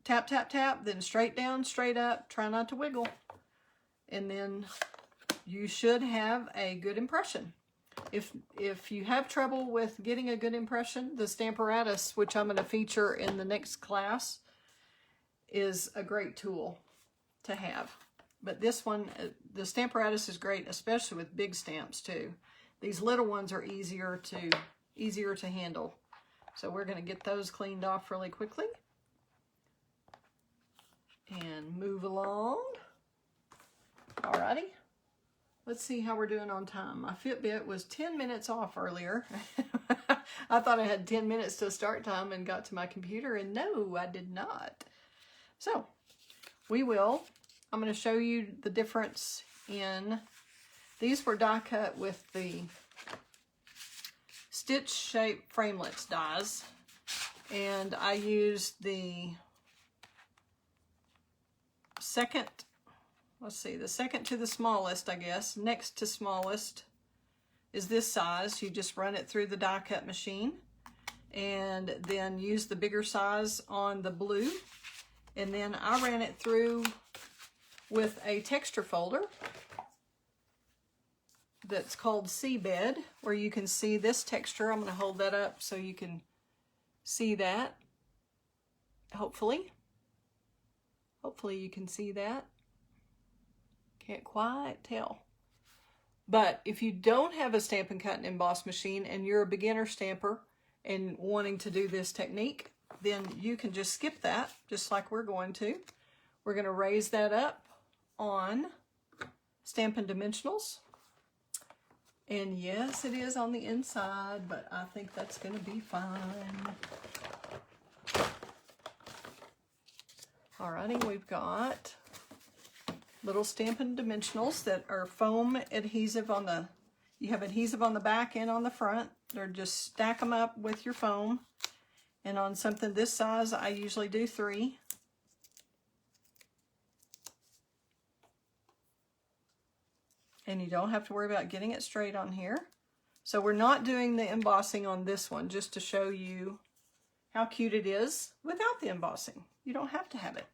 Speaker 1: tap, tap, tap, then straight down, straight up. Try not to wiggle. And then you should have a good impression. If you have trouble with getting a good impression, the Stamparatus, which I'm going to feature in the next class, is a great tool to have. But this one, the Stamparatus is great, especially with big stamps too. These little ones are easier to handle. So we're going to get those cleaned off really quickly. And move along. Alrighty. Let's see how we're doing on time. My Fitbit was 10 minutes off earlier. I thought I had 10 minutes to start time and got to my computer, and no, I did not. So, I'm going to show you the difference in, these were die cut with the stitch shape framelits dies, and I used the second, the second to the smallest, I guess, next to smallest is this size. You just run it through the die cut machine, and then use the bigger size on the blue. And then I ran it through with a texture folder that's called Seabed, where you can see this texture. I'm going to hold that up so you can see that. Hopefully you can see that. Can't quite tell. But if you don't have a Stampin' Cut and Emboss machine and you're a beginner stamper and wanting to do this technique, then you can just skip that, just like we're going to. We're going to raise that up on Stampin' Dimensionals. And yes, it is on the inside, but I think that's going to be fine. Alrighty, we've got little Stampin' Dimensionals that are foam adhesive on the, you have adhesive on the back and on the front. They're just stack them up with your foam. And on something this size, I usually do 3. And you don't have to worry about getting it straight on here. So we're not doing the embossing on this one, just to show you how cute it is without the embossing. You don't have to have it.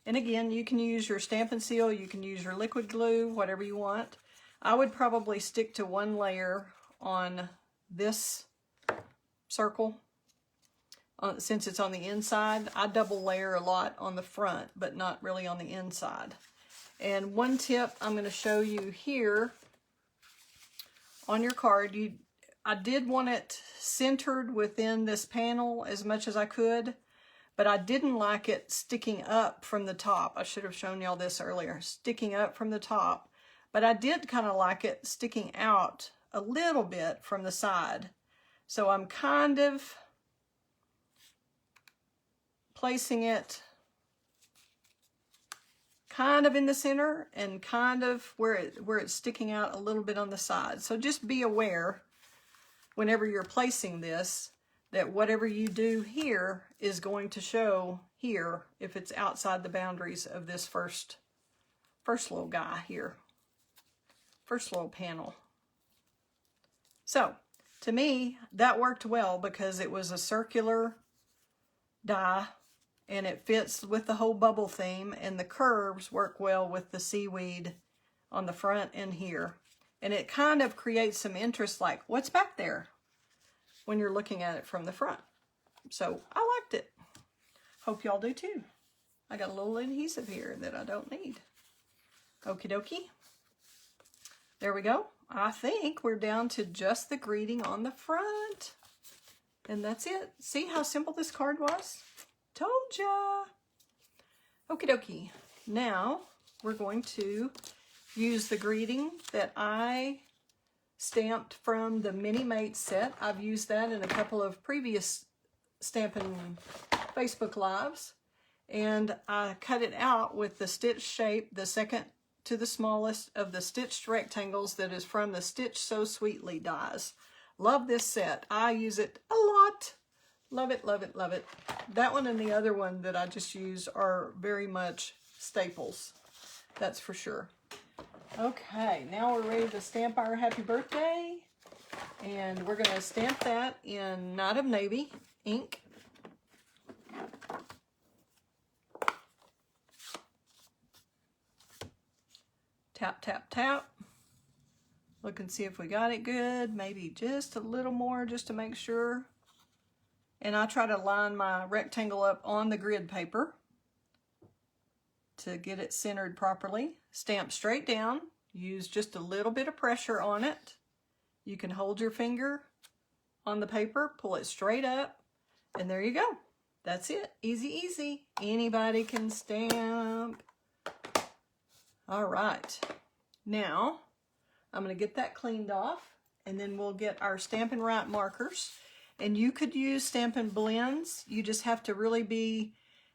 Speaker 1: And again, you can use your Stampin' Seal, you can use your liquid glue, whatever you want. I would probably stick to 1 layer on this circle. since it's on the inside. I double layer a lot on the front, but not really on the inside. And one tip I'm going to show you here on your card, I did want it centered within this panel as much as I could, but I didn't like it sticking up from the top. I should have shown y'all this earlier, sticking up from the top, but I did kind of like it sticking out a little bit from the side. So I'm kind of placing it kind of in the center and kind of where it's sticking out a little bit on the side. So just be aware whenever you're placing this that whatever you do here is going to show here if it's outside the boundaries of this first little guy here, first little panel. So to me, that worked well because it was a circular die and it fits with the whole bubble theme, and the curves work well with the seaweed on the front and here. And it kind of creates some interest, like what's back there when you're looking at it from the front. So I liked it. Hope y'all do too. I got a little adhesive here that I don't need. Okie dokie. There we go. I think we're down to just the greeting on the front. And that's it. See how simple this card was? Told ya. Okie dokie. Now we're going to use the greeting that I stamped from the Mini Mate set. I've used that in a couple of previous Stampin' Facebook Lives. And I cut it out with the stitch shape, the second to the smallest of the stitched rectangles that is from the Stitch So Sweetly dies. Love this set. I use it a lot. Love it, love it, love it. That one and the other one that I just used are very much staples. That's for sure. Okay, now we're ready to stamp our happy birthday. And we're going to stamp that in Night of Navy ink. Tap, tap, tap. Look and see if we got it good. Maybe just a little more just to make sure. And I try to line my rectangle up on the grid paper to get it centered properly. Stamp straight down. Use just a little bit of pressure on it. You can hold your finger on the paper, pull it straight up, and there you go. That's it. Easy, easy. Anybody can stamp. All right. Now, I'm going to get that cleaned off, and then we'll get our Stampin' Right markers. And you could use Stampin' Blends. You just have to really be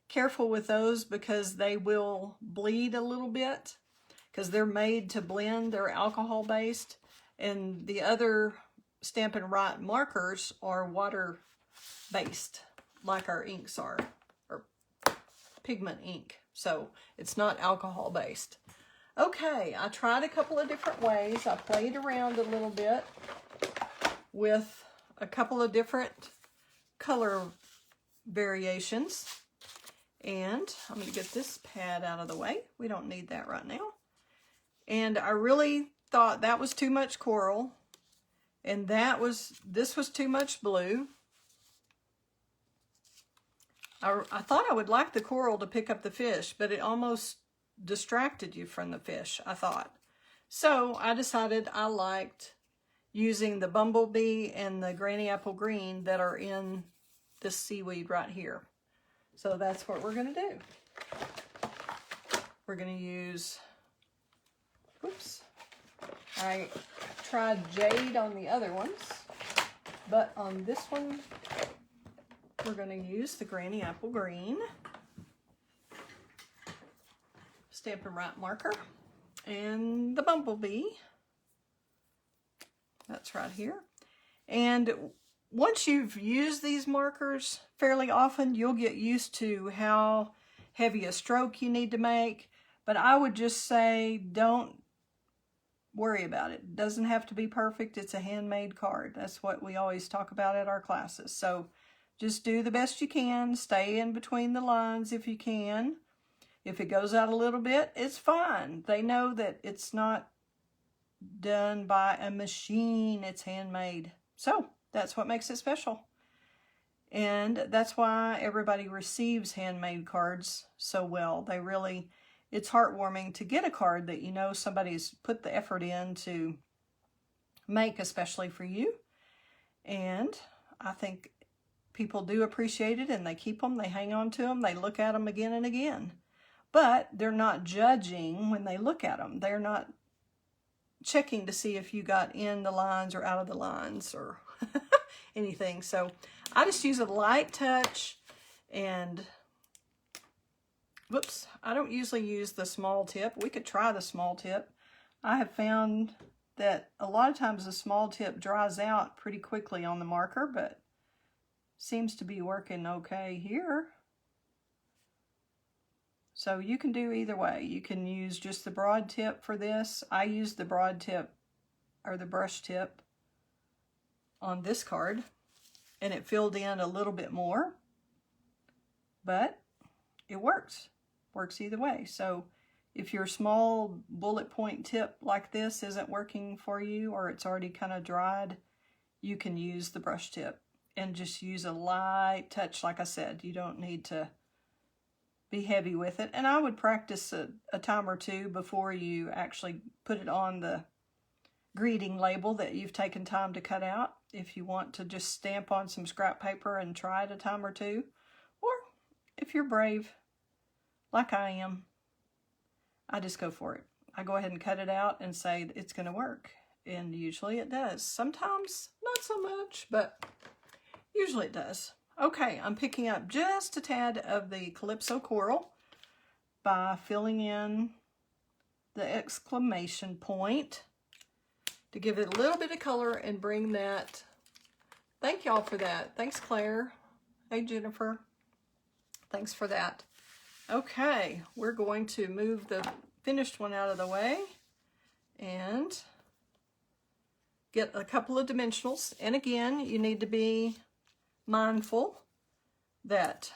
Speaker 1: careful with those because they will bleed a little bit because they're made to blend. They're alcohol-based. And the other Stampin' Right markers are water-based, like our inks are, or pigment ink. So it's not alcohol-based. Okay, I tried a couple of different ways. I played around a little bit with a couple of different color variations. And I'm going to get this pad out of the way. We don't need that right now. And I really thought that was too much coral. And this was too much blue. I thought I would like the coral to pick up the fish, but it almost distracted you from the fish, I thought. So I decided I liked using the bumblebee and the granny apple green that are in this seaweed right here. So that's what we're going to do. We're going to use, whoops, I tried jade on the other ones, but on this one, we're going to use the granny apple green Stampin' Right marker and the bumblebee. That's right here. And once you've used these markers fairly often, you'll get used to how heavy a stroke you need to make. But I would just say don't worry about it. It doesn't have to be perfect. It's a handmade card. That's what we always talk about at our classes. So just do the best you can. Stay in between the lines if you can. If it goes out a little bit, it's fine. They know that it's not done by a machine. It's handmade. So that's what makes it special. And that's why everybody receives handmade cards so well. They really, it's heartwarming to get a card that you know somebody's put the effort in to make, especially for you. And I think people do appreciate it, and they keep them, they hang on to them, they look at them again and again. But they're not judging when they look at them. They're not checking to see if you got in the lines or out of the lines or anything. So I just use a light touch, and whoops, I don't usually use the small tip. We could try the small tip. I have found that a lot of times the small tip dries out pretty quickly on the marker, but seems to be working okay here. So you can do either way. You can use just the broad tip for this. I use the broad tip or the brush tip on this card, and it filled in a little bit more, but it works. Works either way. So if your small bullet point tip like this isn't working for you, or it's already kind of dried, you can use the brush tip and just use a light touch. Like I said, you don't need to be heavy with it. And I would practice a time or two before you actually put it on the greeting label that you've taken time to cut out. If you want to just stamp on some scrap paper and try it a time or two, or if you're brave like I am, I just go for it. I go ahead and cut it out and say it's going to work, and usually it does. Sometimes not so much, but usually it does. Okay, I'm picking up just a tad of the Calypso Coral by filling in the exclamation point to give it a little bit of color and bring that. Thank y'all for that. Thanks, Claire. Hey, Jennifer. Thanks for that. Okay, we're going to move the finished one out of the way and get a couple of dimensionals. And again, you need to be mindful that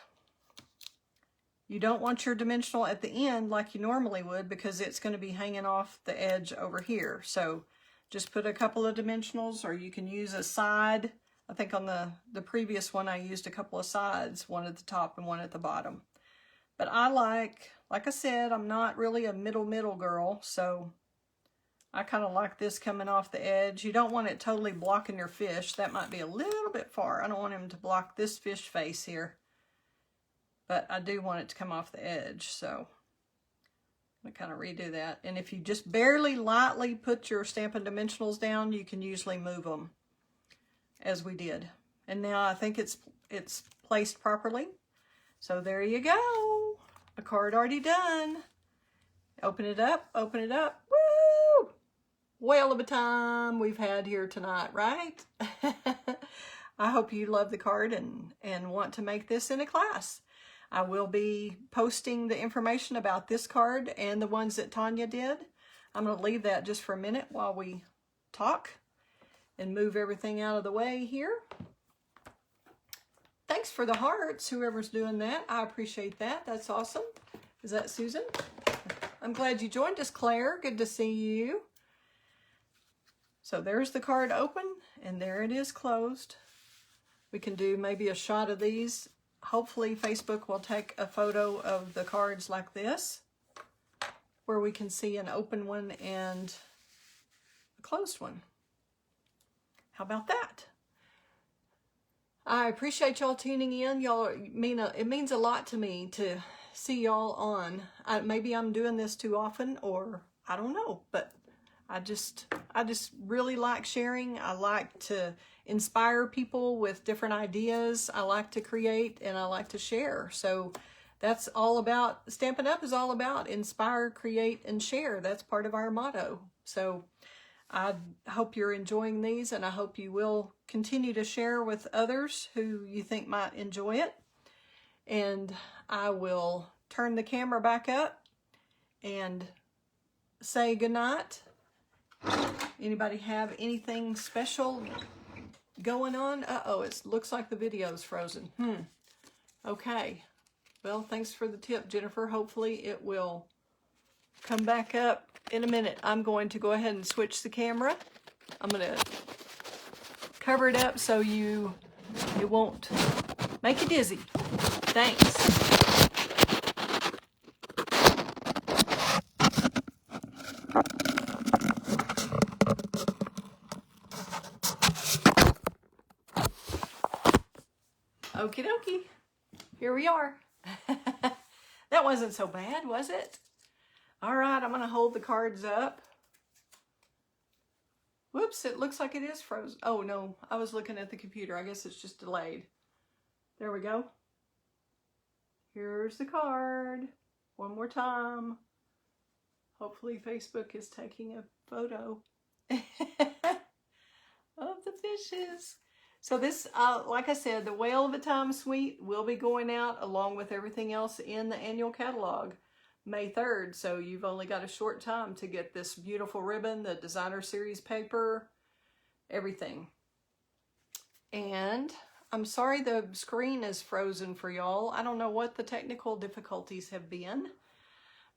Speaker 1: you don't want your dimensional at the end like you normally would, because it's going to be hanging off the edge over here. So just put a couple of dimensionals, or you can use a side. I think on the previous one I used a couple of sides, one at the top and one at the bottom. But I like I said, I'm not really a middle girl, so I kind of like this coming off the edge. You don't want it totally blocking your fish. That might be a little bit far. I don't want him to block this fish face here, but I do want it to come off the edge. So I'm going to kind of redo that. And if you just barely lightly put your Stampin' Dimensionals down, you can usually move them as we did. And now I think it's placed properly. So there you go. A card already done. Open it up, open it up. Woo! Whale of a time we've had here tonight, right? I hope you love the card and want to make this in a class. I will be posting the information about this card and the ones that Tanya did. I'm going to leave that just for a minute while we talk and move everything out of the way here. Thanks for the hearts, whoever's doing that. I appreciate that. That's awesome. Is that Susan? I'm glad you joined us, Claire. Good to see you. So there's the card open, and there it is closed. We can do maybe a shot of these. Hopefully Facebook will take a photo of the cards like this, where we can see an open one and a closed one. How about that? I appreciate y'all tuning in. Y'all it means a lot to me to see y'all on. Maybe I'm doing this too often, or I don't know, but I just really like sharing. I like to inspire people with different ideas. I like to create, and I like to share. So that's all about, Stampin' Up is all about inspire, create, and share. That's part of our motto. So I hope you're enjoying these, and I hope you will continue to share with others who you think might enjoy it. And I will turn the camera back up and say goodnight. Anybody have anything special going on? Uh-oh, it looks like the video's frozen. Okay. Well, thanks for the tip, Jennifer. Hopefully it will come back up in a minute. I'm going to go ahead and switch the camera. I'm going to cover it up so it won't Make you dizzy. Thanks. Okie dokie. Here we are. That wasn't so bad, was it? All right, I'm going to hold the cards up. Whoops, it looks like it is frozen. Oh, no, I was looking at the computer. I guess it's just delayed. There we go. Here's the card. One more time. Hopefully Facebook is taking a photo of the fishes. So this, like I said, the Whale of a Time Suite will be going out along with everything else in the annual catalog May 3rd. So you've only got a short time to get this beautiful ribbon, the designer series paper, everything. And I'm sorry the screen is frozen for y'all. I don't know what the technical difficulties have been,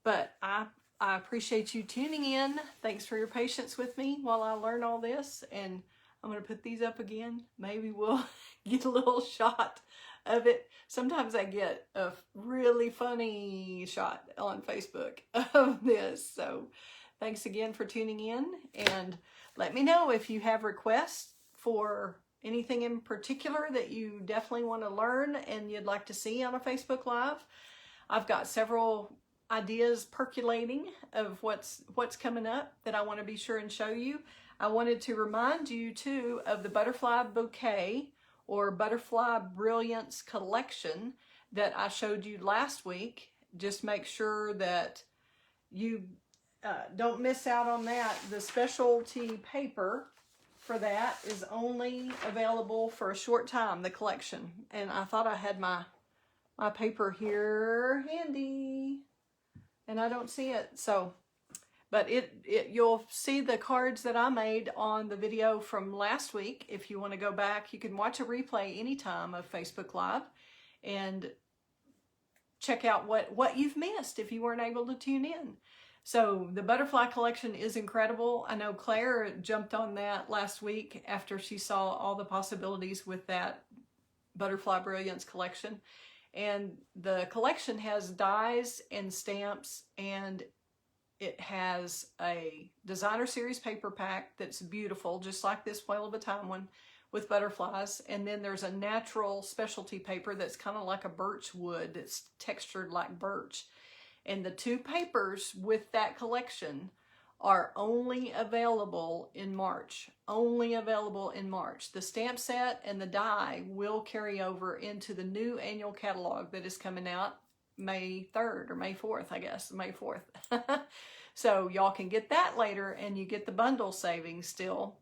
Speaker 1: but I appreciate you tuning in. Thanks for your patience with me while I learn all this. And I'm going to put these up again. Maybe we'll get a little shot of it. Sometimes I get a really funny shot on Facebook of this. So thanks again for tuning in. And let me know if you have requests for anything in particular that you definitely want to learn and you'd like to see on a Facebook Live. I've got several ideas percolating of what's coming up that I want to be sure and show you. I wanted to remind you too of the Butterfly Bouquet or Butterfly Brilliance collection that I showed you last week. Just make sure that you don't miss out on that. The specialty paper for that is only available for a short time, the collection. And I thought I had my paper here handy and I don't see it. So, but you'll see the cards that I made on the video from last week. If you want to go back, you can watch a replay anytime of Facebook Live and check out what you've missed if you weren't able to tune in. So the butterfly collection is incredible. I know Claire jumped on that last week after she saw all the possibilities with that Butterfly Brilliance collection. And the collection has dies and stamps, and it has a designer series paper pack that's beautiful, just like this Whale of a Time one with butterflies. And then there's a natural specialty paper that's kind of like a birch wood. It's textured like birch. And the two papers with that collection are only available in March. Only available in March. The stamp set and the die will carry over into the new annual catalog that is coming out May 3rd or May 4th, I guess. May 4th. So y'all can get that later, and you get the bundle savings still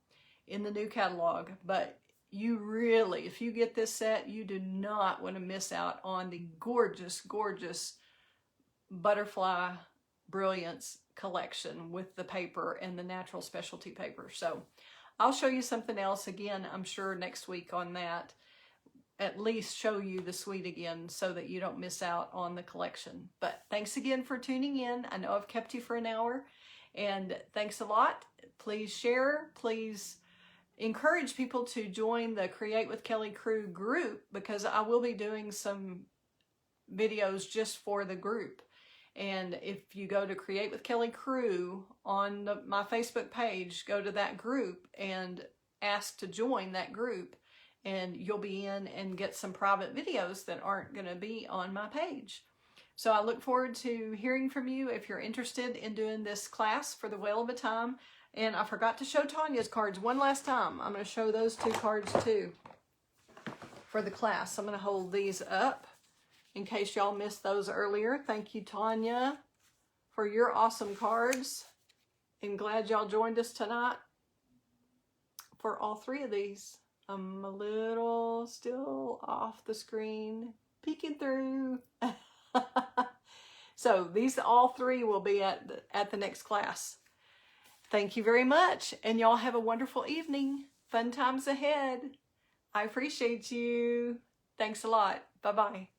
Speaker 1: in the new catalog. But you really, if you get this set, you do not want to miss out on the gorgeous, gorgeous Butterfly Brilliance collection with the paper and the natural specialty paper. So I'll show you something else again, I'm sure next week on that. At least show you the suite again so that you don't miss out on the collection. But thanks again for tuning in. I know I've kept you for an hour, and thanks a lot. Please share. Please encourage people to join the Create with Kelley Crew group, because I will be doing some videos just for the group. And if you go to Create with Kelley Crew on my Facebook page, go to that group and ask to join that group, and you'll be in and get some private videos that aren't going to be on my page. So I look forward to hearing from you if you're interested in doing this class for the Whale of a Time. And I forgot to show Tanya's cards one last time. I'm going to show those two cards too for the class. I'm going to hold these up in case y'all missed those earlier. Thank you, Tanya, for your awesome cards. And glad y'all joined us tonight for all three of these. I'm a little still off the screen, peeking through. So these all three will be at the next class. Thank you very much, and y'all have a wonderful evening. Fun times ahead. I appreciate you. Thanks a lot. Bye-bye.